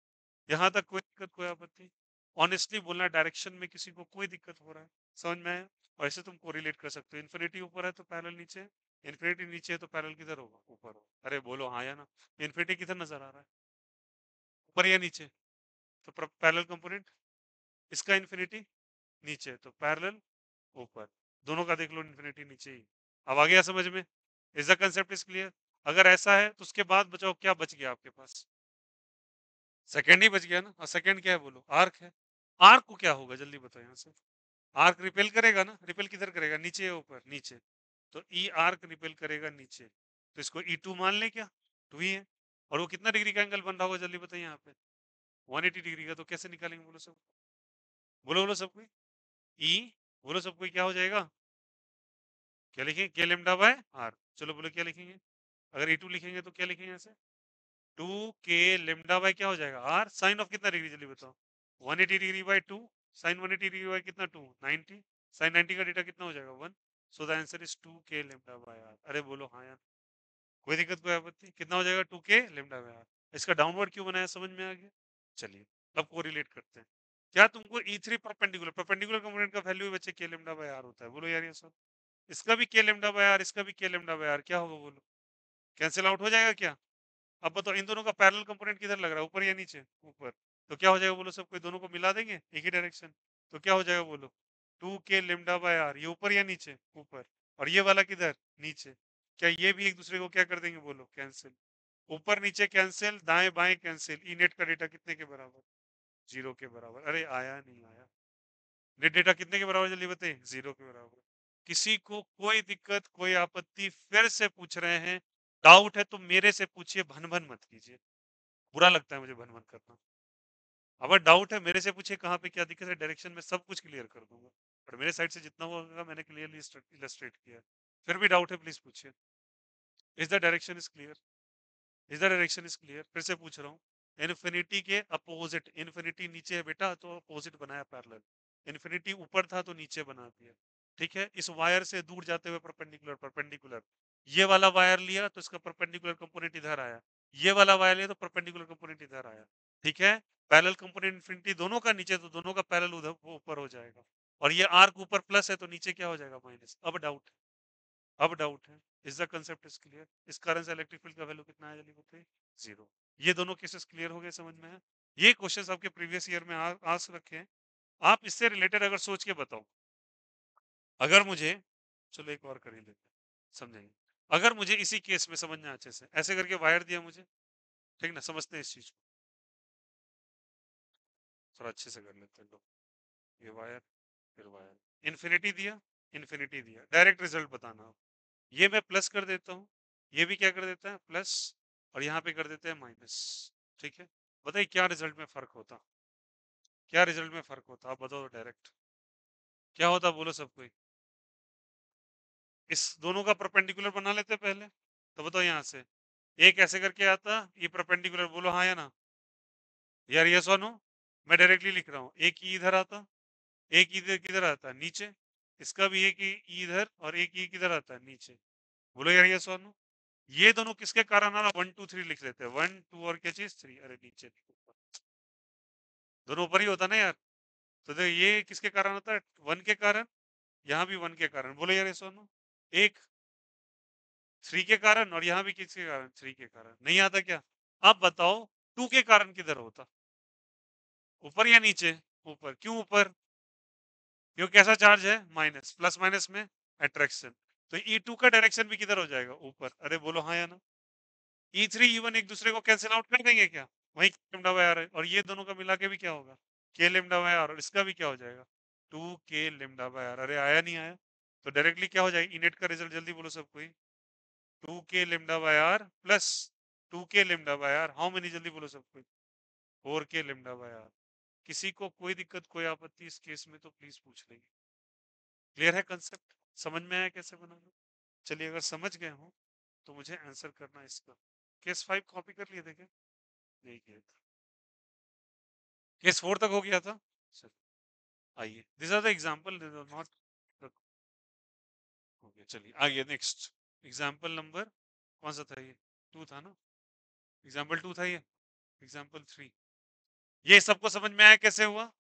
यहाँ तक कोई दिक्कत, कोई आपत्ति? ऑनेस्टली बोलना, डायरेक्शन में किसी को कोई दिक्कत हो रहा है? समझ में आया? और ऐसे तुम कोरिलेट कर सकते हो। इन्फिनिटी ऊपर है तो पैरेलल नीचे है। इन्फिनिटी नीचे है तो पैरेलल किधर होगा? ऊपर होगा। अरे बोलो हाँ या ना। इन्फिनिटी किधर नजर आ रहा है? ऊपर या नीचे? तो पैरेलल कंपोनेंट इसका इन्फिनिटी नीचे, तो पैरेलल ऊपर। दोनों का देख लो, इन्फिनिटी नीचे ही। अब आ गया समझ में? Is the concept is clear? अगर ऐसा है तो उसके बाद बचाओ, क्या बच गया आपके पास? सेकंड ही बच गया ना। और सेकंड क्या है बोलो? आर्क है। आर्क को क्या होगा जल्दी बताओ यहाँ से। आर्क रिपेल करेगा ना। रिपेल किधर करेगा? नीचे या ऊपर? नीचे। तो ई आर्क रिपेल करेगा नीचे। तो इसको ई टू मान ले क्या? टू ही है। और वो कितना डिग्री का एंगल बन रहा होगा जल्दी बताइए यहाँ पे? 180 डिग्री का। तो कैसे निकालेंगे बोलो सब? बोलो बोलो सब कोई। ई। बोलो सब कोई, क्या हो जाएगा? क्या लिखेंगे? के लेमडा बाय आर। चलो बोलो क्या लिखेंगे? अगर ई टू लिखेंगे तो क्या लिखेंगे ऐसे? 2 के लेमडा बाय क्या हो जाएगा? आर। साइन ऑफ कितना डिग्री जल्दी बताओ? 180 degree by 2। Sine 180 degree by कितना? 2 90। साइन 90 का डेटा कितना हो जाएगा? 1। सो द आंसर इज 2 के लेमडा बाय आर। अरे बोलो हाँ यार। कोई दिक्कत, कोई आपत्ति? कितना हो जाएगा? 2 के लेमडा बाय आर। इसका डाउनवर्ड क्यों बनाया, समझ में आ गया? चलिए अब को रिलेट करते हैं। क्या तुमको ई थ्री परपेंडिकुलर परपेंडिकुलर कंपोनेंट का वैल्यू बच्चे के लेमडा बाय आर होता है? बोलो यार ये सब। इसका भी के लेमडा बाय आर, इसका भी के लेमडा बाय आर, क्या होगा बोलो? कैंसिल आउट हो जाएगा क्या? अब बताओ इन दोनों का पैरेलल कंपोनेंट किधर लग रहा है? ऊपर या नीचे? ऊपर। तो क्या हो जाएगा बोलो सब कोई? दोनों को मिला देंगे एक ही डायरेक्शन। तो क्या हो जाएगा बोलो? 2 के लेमडा बाय आर। ये ऊपर या नीचे? ऊपर। और ये वाला किधर? नीचे। क्या ये भी एक दूसरे को क्या कर देंगे बोलो? कैंसिल। ऊपर नीचे कैंसिल, दाएं बाएं कैंसिल, ई नेट का डेटा कितने के बराबर? 0 के बराबर। अरे आया नहीं आया। नेट डेटा कितने के बराबर जल्दी बताइए? 0 के बराबर। किसी को कोई दिक्कत, कोई आपत्ति? फिर से पूछ रहे हैं, डाउट है तो मेरे से पूछिए, भन भन मत कीजिए, बुरा लगता है मुझे भन भन करना। अगर डाउट है मेरे से पूछिए, कहाँ पे क्या दिक्कत है, डायरेक्शन में सब कुछ क्लियर कर दूंगा, पर मेरे साइड से जितना होगा मैंने क्लियरली इलस्ट्रेट किया है। फिर भी डाउट है प्लीज पूछिए। Is the direction is clear? Is the direction is clear? फिर से पूछ रहा हूँ, इन्फिनिटी के अपोजिट, इन्फिनिटी नीचे है बेटा तो अपोजिट बनाया पैरेलल, इन्फिनिटी ऊपर था तो नीचे बना दिया। ठीक है, इस वायर से दूर जाते हुए परपेंडिकुलर, परपेंडिकुलर, ये वाला वायर लिया तो इसका परपेंडिकुलर कंपोनेंट इधर आया, ये वाला वायर लिया तो परपेंडिकुलर कंपोनेंट इधर आया। ठीक है, पैरेलल कंपोनेंट इन्फिनिटी दोनों का नीचे तो दोनों का पैरेलल उधर ऊपर हो जाएगा, और ये आर्क ऊपर प्लस है तो नीचे क्या हो जाएगा? माइनस। अब डाउट है? Is the concept is clear? इस कारण से इलेक्ट्रिक फील्ड का वैल्यू कितना है जल्दी बताइए? 0। ये दोनों केसेस क्लियर हो गए, समझ में है? ये क्वेश्चंस आपके प्रीवियस ईयर में आ रखे हैं। आप इससे रिलेटेड अगर सोच के बताओ, अगर मुझे, चलो एक और कर ही लेते हैं, समझेंगे। अगर मुझे इसी केस में समझना अच्छे से, ऐसे करके वायर दिया मुझे, ठीक ना, समझते हैं इस चीज को, थोड़ा अच्छे से कर लेते हैं लोग। ये वायर, फिर वायर, इन्फिनिटी दिया, इन्फिनिटी दिया, डायरेक्ट रिजल्ट बताना। ये मैं प्लस कर देता हूँ, ये भी क्या कर देता है? प्लस, और यहाँ पे कर देते हैं माइनस। ठीक है, बताइए क्या रिजल्ट में फर्क होता? क्या रिजल्ट में फर्क होता? आप बताओ डायरेक्ट, क्या होता? बोलो सब कोई। इस दोनों का परपेंडिकुलर बना लेते पहले, तो बताओ यहाँ से एक ऐसे करके आता, ये परपेंडिकुलर, बोलो हाँ या ना यार, ये सुनो, मैं डायरेक्टली लिख रहा हूँ, एक ही इधर आता, एक इधर किधर आता है? नीचे। इसका भी एक ही इधर और एक ही किधर आता है? नीचे। बोलो यार ये सुनो, ये दोनों किसके कारण आ रहा? 1 2 3 लिख लेते हैं, 1 2 और क्या चीज? 3। अरे नीचे दोनों ऊपर ही होता ना यार, तो देखो ये किसके कारण होता है? 1 के कारण, यहाँ भी 1 के कारण। बोलो यार ये सुनो, एक 3 के कारण, और यहाँ भी किसके कारण? 3 के कारण। नहीं आता क्या? अब बताओ 2 के कारण किधर होता? ऊपर या नीचे? ऊपर। क्यों ऊपर? क्यों, कैसा चार्ज है? माइनस, प्लस माइनस में अट्रैक्शन, तो E2 का डायरेक्शन भी किधर हो जाएगा? ऊपर। अरे बोलो हाँ या ना? E3 E1 एक दूसरे को कैंसिल आउट कर देंगे क्या? वही लेमडा बाय आर है, और ये दोनों का मिला के भी क्या होगा? के लेमडा बाय आर, और इसका भी क्या हो जाएगा? 2 के लेमडा बाय आर। अरे आया नहीं आया, तो डायरेक्टली क्या हो जाएगा? इनेट का रिजल्ट जल्दी बोलो सब कोई, 2 के लेमडा बाय आर प्लस 2 के lambda by R, how many? जल्दी बोलो सब कोई, 4 के लेमडा बाय आर। किसी को कोई दिक्कत, कोई आपत्ति इस केस में तो प्लीज पूछ लेंगे। क्लियर है कंसेप्ट? समझ में आया कैसे बनाना? चलिए अगर समझ गए हो तो मुझे आंसर करना इसका। केस 5 कॉपी कर लिए थे क्या? नहीं किया था। केस 4 तक हो गया था। चलो आइए, this are the example, this are not, हो गया। चलिए आइए नेक्स्ट एग्जांपल नंबर, कौन सा था ये? 2 था ना? एग्जांपल 2 था ये, एग्जांपल 3। ये सबको समझ में आया कैसे हुआ?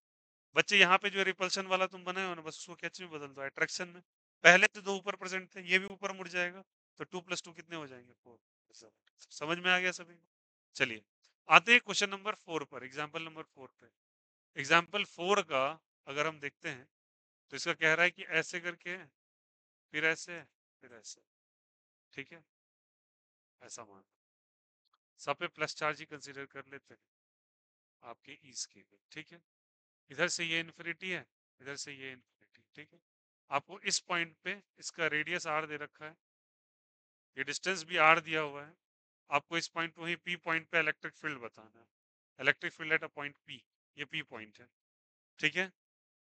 बच्चे यहाँ पे जो रिपल्शन वाला तुम बनाए हो ना, बस उसको क्या चीज में बदल दो, अट्रैक्शन में। पहले तो 2 ऊपर प्रेजेंट थे, ये भी ऊपर मुड़ जाएगा, तो 2 + 2 कितने हो जाएंगे? 4। समझ में आ गया सभी को? चलिए आते हैं क्वेश्चन नंबर 4 पर, एग्जाम्पल नंबर 4 पे। एग्जाम्पल 4 का अगर हम देखते हैं तो इसका कह रहा है कि ऐसे करके, फिर ऐसे, फिर ऐसे। ठीक है, ऐसा मान, सब पे प्लस चार्ज ही कंसीडर कर लेते हैं आपके ईज के लिए। ठीक है, इधर से ये इन्फिनिटी है, इधर से ये इन्फिनिटी। ठीक है, आपको इस पॉइंट पे इसका रेडियस आर दे रखा है, ये डिस्टेंस भी आर दिया हुआ है। आपको इस पॉइंट वही पी पॉइंट पे इलेक्ट्रिक फील्ड बताना है, electric field at a point P, ये पी पॉइंट है। ठीक है,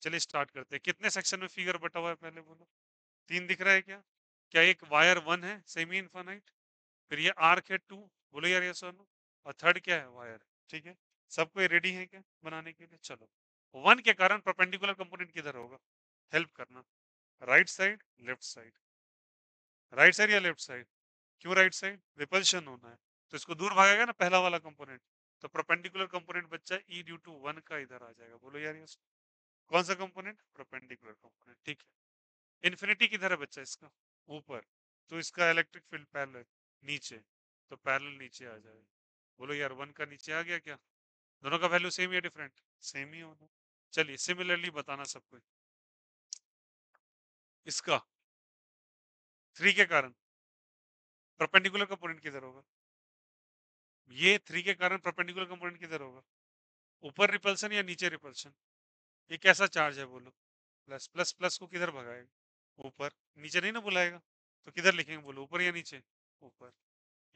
चलिए स्टार्ट करते हैं। कितने सेक्शन में फिगर बटा हुआ है पहले बोलो? 3 दिख रहा है क्या? क्या एक वायर 1 है सेमी इनफाइनाइट, फिर ये आर्क है 2, बोलो यार ये सुनो, और थर्ड क्या है? वायर। ठीक है, सबको रेडी है क्या बनाने के लिए? चलो, 1 के कारण परपेंडिकुलर कंपोनेंट किधर होगा? हेल्प करना, right side, left side, right side या लेफ्ट साइड? क्यों राइट साइड? रिपल्शन होना है, तो इसको दूर भागेगा ना पहला वाला कंपोनेंट, तो परपेंडिकुलर कंपोनेंट बच्चा ई ड्यू टू 1 का इधर आ जाएगा। बोलो यार ये कौन सा कंपोनेंट? Perpendicular component. ठीक है, इन्फिनिटी किधर है बच्चा इसका? ऊपर, तो इसका इलेक्ट्रिक फील्ड पैरेलल नीचे, तो पैरेलल नीचे आ जाएगा। बोलो यार 1 का नीचे आ गया क्या? दोनों का वैल्यू सेम या डिफरेंट? सेम ही होना। चलिए सिमिलरली बताना सबको, इसका 3 के कारण परपेंडिकुलर कंपोनेंट किधर होगा? ये 3 के कारण परपेंडिकुलर कंपोनेंट किधर होगा? ऊपर रिपल्शन या नीचे रिपल्शन? ये कैसा चार्ज है बोलो? प्लस प्लस प्लस को किधर भगाएगा? ऊपर। नीचे नहीं ना बुलाएगा, तो किधर लिखेंगे बोलो, ऊपर या नीचे? ऊपर।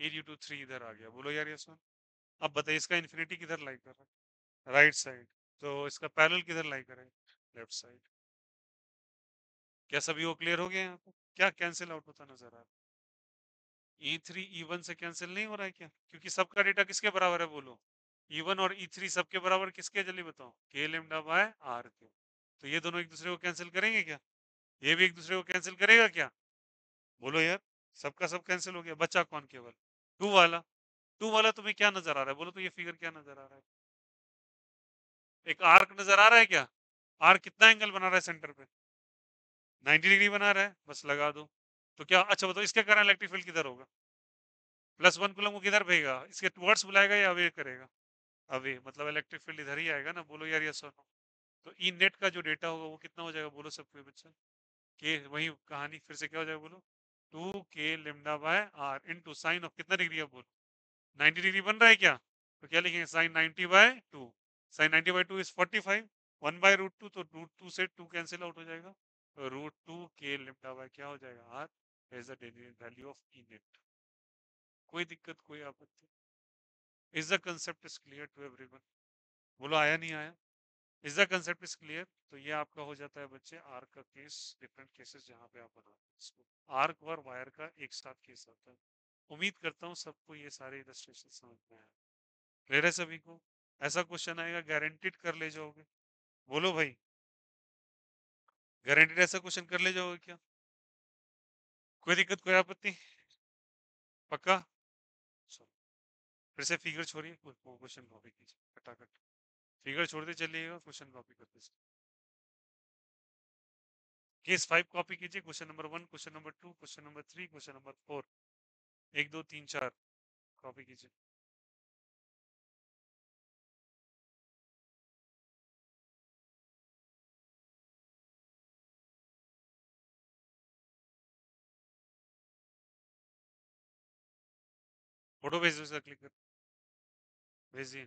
ए ड्यू टू 3 इधर आ गया, बोलो यार ये सुन। अब बताइए इसका इन्फिनिटी किधर लाई कर रहा है? Right side. तो इसका पैरेलल किधर लाई करेंगे? Left side. क्या सभी वो क्लियर हो गया यहाँ पे? क्या कैंसिल आउट होता नजर आ रहा है? E3 E1 से कैंसिल नहीं हो रहा है क्या? क्योंकि सबका डेटा किसके बराबर है बोलो? E1 और E3 सबके बराबर किसके, जल्दी बताओ? K lambda by R के। तो ये दोनों एक दूसरे को कैंसिल करेंगे क्या? ये भी एक दूसरे को कैंसिल करेगा क्या? बोलो यार। सबका सब कैंसिल हो गया, बचा कौन केवल? टू वाला। टू वाला तुम्हें क्या नजर आ रहा है बोलो, तो ये फिगर क्या नजर आ रहा है? एक आर्क नजर आ रहा है क्या? आर्क कितना एंगल बना रहा है सेंटर पे? 90 डिग्री बना रहा है, बस लगा दो। तो क्या, अच्छा बताओ इसके कारण इलेक्ट्रिक फील्ड किधर होगा? +1 कूलम को किधर भेजेगा? इसके टुवर्ड्स बुलाएगा या अवे करेगा? अवे, मतलब इलेक्ट्रिक फील्ड इधर ही आएगा ना, बोलो यार यस और नो। तो ई नेट का जो डेटा होगा वो कितना हो जाएगा बोलो सबको बच्चा? के वही कहानी फिर से क्या हो जाएगा बोलो? 2 k λ/r into sine of कितना डिग्री है बोलो? 90 डिग्री बन रहा है क्या? तो क्या लिखेंगे? साइन 90/2। Sign 90/2 is 45। 1/√2, तो √2 से 2 कैंसिल आउट हो जाएगा। तो √2 k λ/, क्या हो जाएगा? r is the value of E net. कोई दिक्कत, कोई आपत्ति? Is the concept is clear to everyone? बोलो आया नहीं आया? Is the concept is clear? तो ये आपका हो जाता है बच्चे आर्क का केस, डिफरेंट केसेस जहाँ पे आप बनाते हैं इसको। आर्क और वायर का एक साथ केस आता है। उम्मीद करता हूँ सबको ये सारे इलस्ट्रेशन समझ में आए। क्लियर है सभी को? ऐसा क्वेश्चन आएगा गारंटीड कर ले जाओगे? बोलो भाई, गारंटीड ऐसा क्वेश्चन कर ले जाओगे क्या? कोई दिक्कत, कोई आपत्ति? पक्का? चलो, फिर से फिगर छोड़िए, क्वेश्चन कॉपी कीजिए फटाफट। फिगर छोड़ते चलिएगा, क्वेश्चन कॉपी करते चलिए। केस 5 कॉपी कीजिए। Question number 1, question number 2, question number 3, question number 4। 1 2 3 4 copy कीजिए। फोटो भेज दो, इसका क्लिक कर भेजिए।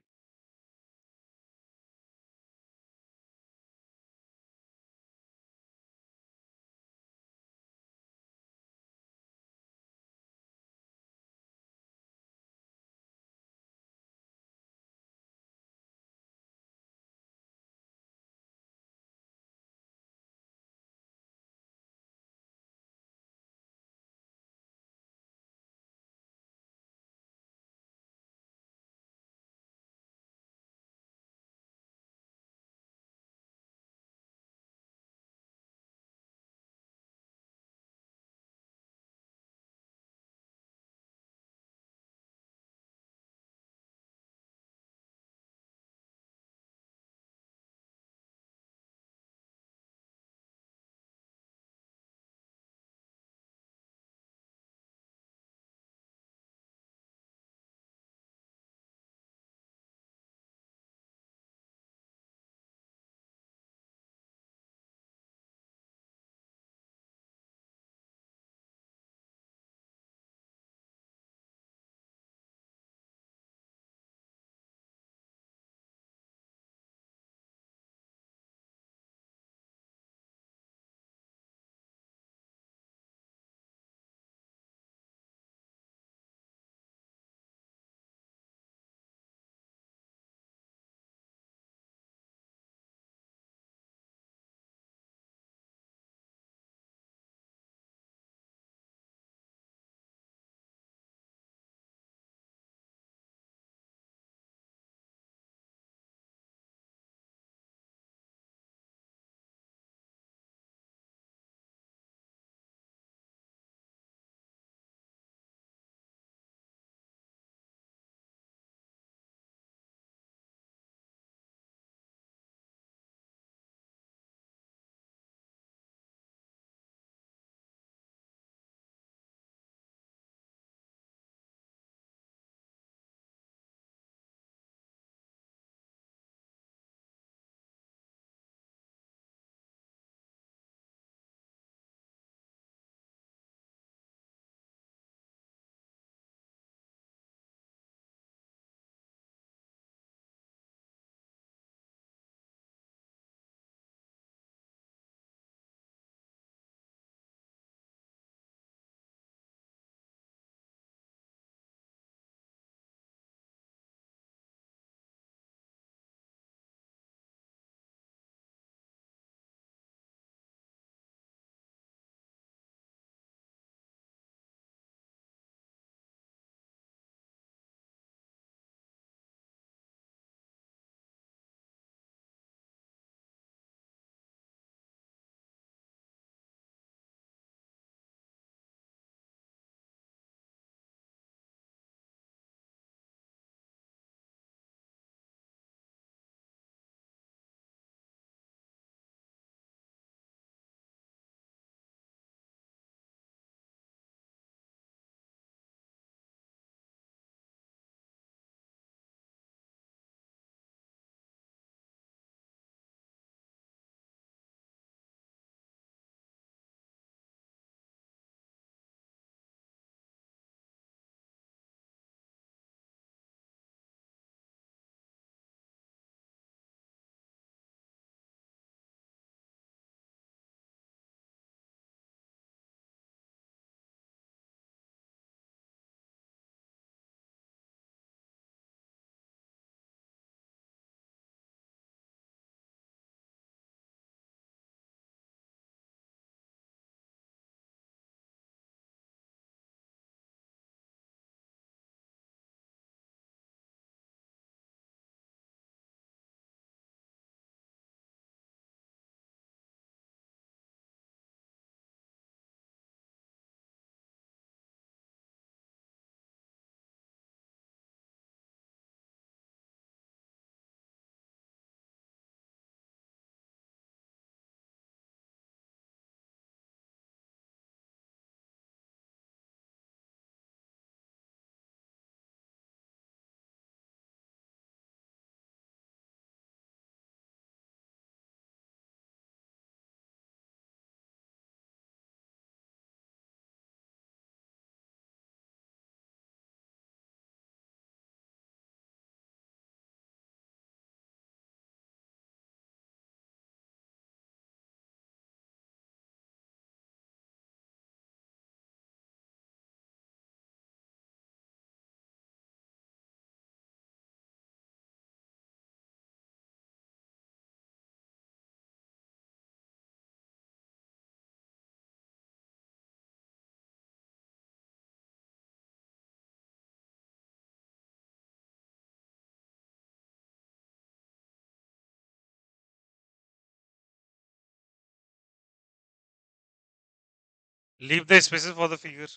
Leave the spaces for the figure.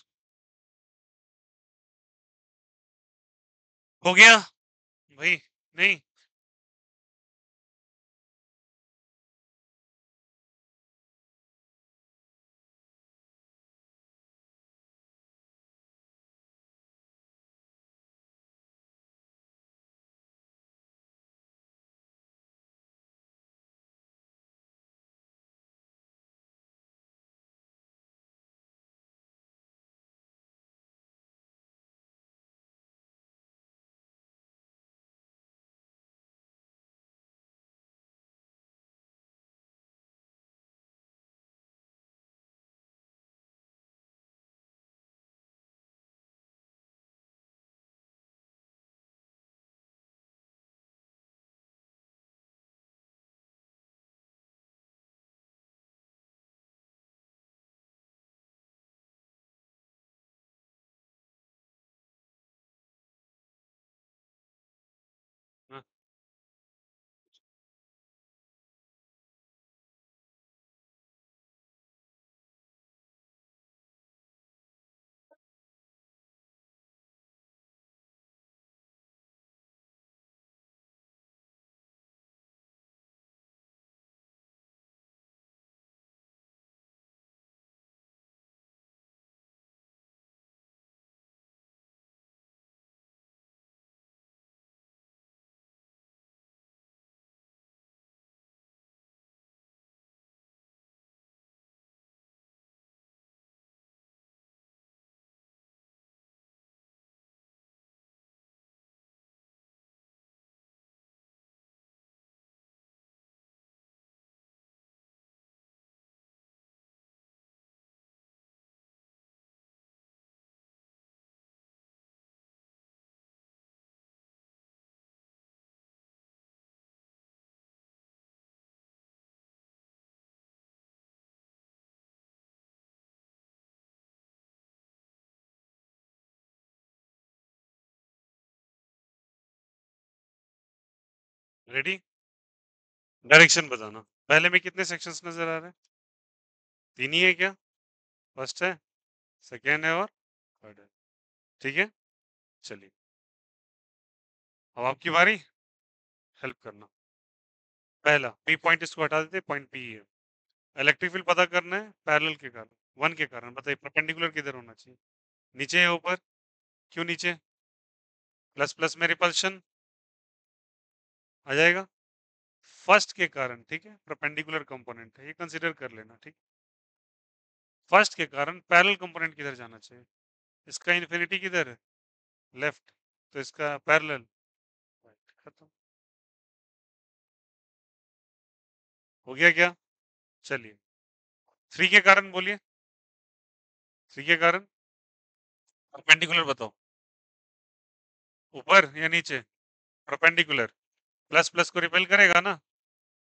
हो गया भाई? नहीं। हाँ, रेडी? डायरेक्शन बताना। पहले में कितने सेक्शंस नजर आ रहे हैं? तीन ही है क्या? फर्स्ट है, सेकेंड है और थर्ड है। ठीक है, चलिए अब आपकी बारी। हेल्प करना। पहला पी पॉइंट इसको हटा देते, पॉइंट पी है। इलेक्ट्रिक फील्ड पता करना है पैरेलल के कारण, वन के कारण। बताइए परपेंडिकुलर किधर होना चाहिए? नीचे या ऊपर? क्यों नीचे? प्लस प्लस में रिपल्शन आ जाएगा। फर्स्ट के कारण, ठीक है, परपेंडिकुलर कंपोनेंट है, ये कंसीडर कर लेना, ठीक। फर्स्ट के कारण पैरेलल कंपोनेंट किधर जाना चाहिए? इसका इन्फिनिटी किधर है? लेफ्ट। तो इसका पैरेलल राइट। खत्म। हो गया क्या? चलिए थ्री के कारण बोलिए। थ्री के कारण परपेंडिकुलर बताओ। ऊपर या नीचे? परपेंडिकुलर। प्लस प्लस को रिपेल करेगा ना,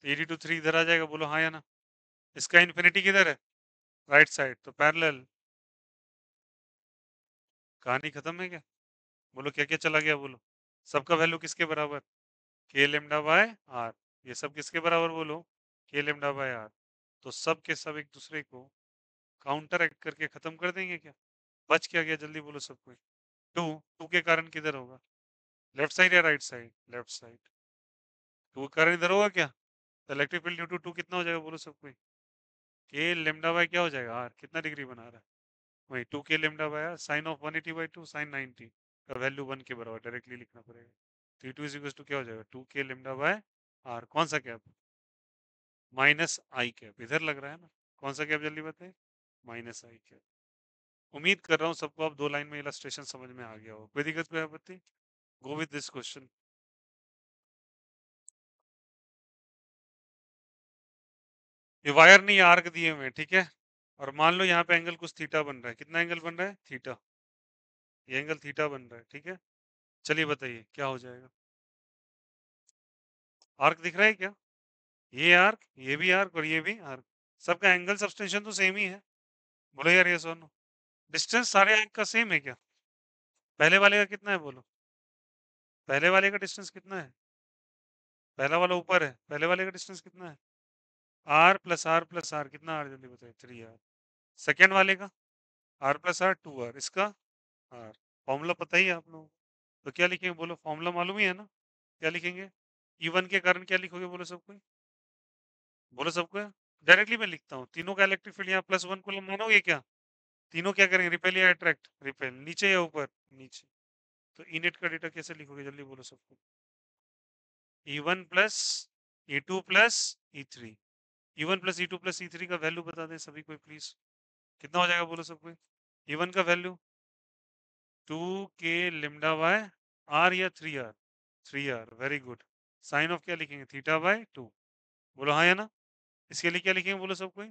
तो 82 3 इधर आ जाएगा। बोलो हाँ या ना। इसका इन्फिनिटी किधर है? राइट साइड, तो पैरेलल। कहानी खत्म है क्या? बोलो क्या क्या चला गया, बोलो। सबका वैल्यू किसके बराबर? के लेमडा बाय आर। ये सब किसके बराबर बोलो? के लेमडा बाय आर। तो सब के सब एक दूसरे को काउंटर एक्ट करके खत्म कर देंगे क्या? बच क्या गया, जल्दी बोलो सब कोई। टू। टू के कारण किधर होगा? लेफ्ट साइड या right side? Left side. Two के कारण इधर होगा क्या? तो electric field due to two कितना हो जाएगा, बोलो सब कोई। के लेमडा बाय क्या हो जाएगा, आर। कितना डिग्री बना रहा है? वही two K lambda by R, sine of 180/2 sine 90 का वैल्यू वन के बराबर डायरेक्टली लिखना पड़ेगा। थ्री टू इज टू क्या हो जाएगा? To K lambda by are. कौन सा कैप? माइनस आई कैप। इधर लग रहा है ना? कौन सा कैप, जल्दी बताए? माइनस आई कैप। उम्मीद कर रहा हूँ सबको अब दो लाइन में इलस्ट्रेशन समझ में आ गया हो। कोई दिक्कत, कोई आपत्ति? Go with this question. ये वायर नहीं, आर्क दिए हुए हैं, ठीक है। और मान लो यहाँ पे एंगल कुछ थीटा बन रहा है। कितना एंगल बन रहा है? थीटा। ये एंगल थीटा बन रहा है, ठीक है। चलिए बताइए क्या हो जाएगा। आर्क दिख रहा है क्या? ये आर्क, ये भी आर्क और ये भी आर्क। सबका एंगल सब्सटेंशन तो सेम ही है। बोलो यार ये सोनो। डिस्टेंस सारे आर्क का सेम है क्या? पहले वाले का कितना है, बोलो। पहले वाले का डिस्टेंस कितना है? पहला वाला ऊपर है, पहले वाले का डिस्टेंस कितना है? R plus R plus R. कितना आर, जल्दी बताइए? 3 आर। सेकेंड वाले का R plus R two R, इसका आर। फॉर्मूला पता ही है आप लोगों को, तो क्या लिखेंगे बोलो, फॉर्मूला मालूम ही है ना, क्या लिखेंगे? E1 के कारण क्या लिखोगे बोलो सबको, बोलो सबको। डायरेक्टली मैं लिखता हूँ, तीनों का इलेक्ट्रिक फील्ड यहाँ +1 कूलम मानोगे क्या? तीनों क्या करेंगे, रिपेल या अट्रैक्ट? रिपेल। नीचे या ऊपर? नीचे। तो इनेट का डेटा कैसे लिखोगे, जल्दी बोलो सबको। E1 plus E2 plus E3। E1 plus E2 plus E3 का वैल्यू बता दें सभी को प्लीज, कितना हो जाएगा बोलो सबको। E1 का value 2k lambda by are या 3r? 3r, very good. Sign of क्या लिखेंगे, थीटा बाय 2। बोलो हाँ या ना। इसके लिए क्या लिखेंगे बोलो सबको,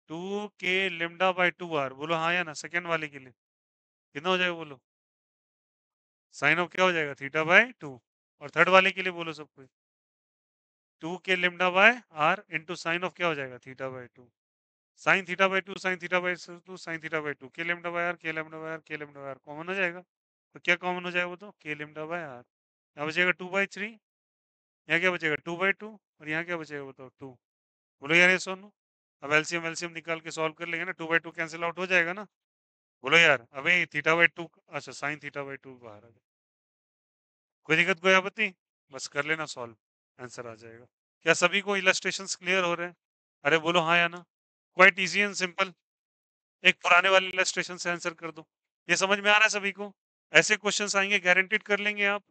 2k लिम्डा बाय 2r। बोलो हाँ या ना, सेकेंड वाले के लिए कितना हो जाएगा बोलो, साइन ऑफ क्या हो जाएगा, थीटा बाय 2। और थर्ड वाले के लिए बोलो सबको, 2k lambda by r into sine of क्या हो जाएगा, theta by 2। Sine theta by 2, sine theta by 2, sine theta by 2, के lambda by r, k lambda by r, k lambda by r common हो जाएगा। तो क्या कॉमन हो जाएगा वो, तो के लेमडा बाय आर। यहाँ बचेगा 2/3, यहाँ क्या बचेगा 2/2, और यहाँ क्या बचेगा बताओ 2। बोलो यार ये सोनू, अब एलसीएम एलसीएम निकाल के सॉल्व कर लेंगे ना, 2/2 कैंसिल आउट हो जाएगा ना। बोलो यार, अबे थीटा बाय 2, अच्छा साइन थीटा बाय 2 बाहर आ गया। कोई दिक्कत कोई आपत्ति, बस कर लेना सॉल्व, आंसर आ जाएगा। क्या सभी को इलस्ट्रेशंस क्लियर हो रहे हैं? अरे बोलो हाँ या ना। क्वाइट इजी एंड सिंपल, एक पुराने वाले इलस्ट्रेशन से आंसर कर दो। ये समझ में आ रहा है सभी को? ऐसे क्वेश्चंस आएंगे, गारंटीड कर लेंगे आप।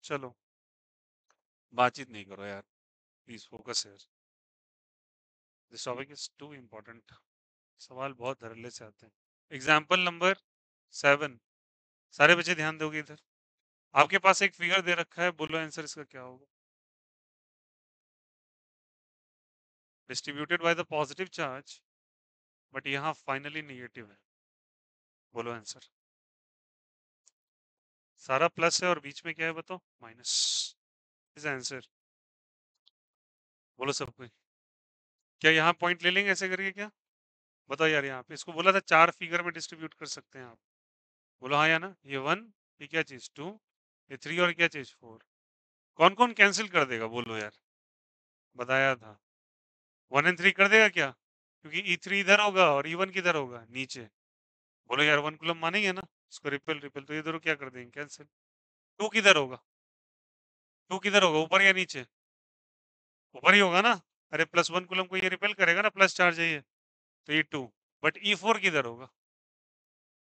चलो, बातचीत नहीं करो यार, please focus here, this topic is too important. सवाल बहुत धड़ल्ले से आते हैं। एग्जाम्पल नंबर 7, सारे बच्चे ध्यान दोगे इधर। आपके पास एक फिगर दे रखा है, बोलो आंसर इसका क्या होगा। Distributed by the positive charge, but यहाँ फाइनली निगेटिव है। बोलो आंसर। सारा प्लस है और बीच में क्या है बताओ, माइनस। इज आंसर, बोलो सबको। क्या यहाँ पॉइंट ले लेंगे ऐसे करके क्या, बताओ यार। यहाँ पे इसको बोला था 4 फिगर में डिस्ट्रीब्यूट कर सकते हैं आप। बोलो हाँ या ना। ये 1, ये क्या चीज 2, ये 3, और क्या चीज 4। कौन कौन कैंसिल कर देगा बोलो यार, बताया था। 1 एंड 3 कर देगा क्या, क्योंकि E3 इधर होगा और E1 किधर होगा, नीचे। बोलो यार 1 कूलम मानेंगे ना, इसको रिपेल रिपेल, तो ये दोनों क्या कर देंगे, कैंसिल। 2 किधर होगा, 2 किधर होगा, ऊपर या नीचे? ऊपर ही होगा ना। अरे +1 कूलम को ये रिपेल करेगा ना, प्लस चार्ज है ये, तो E2। बट E4 किधर होगा,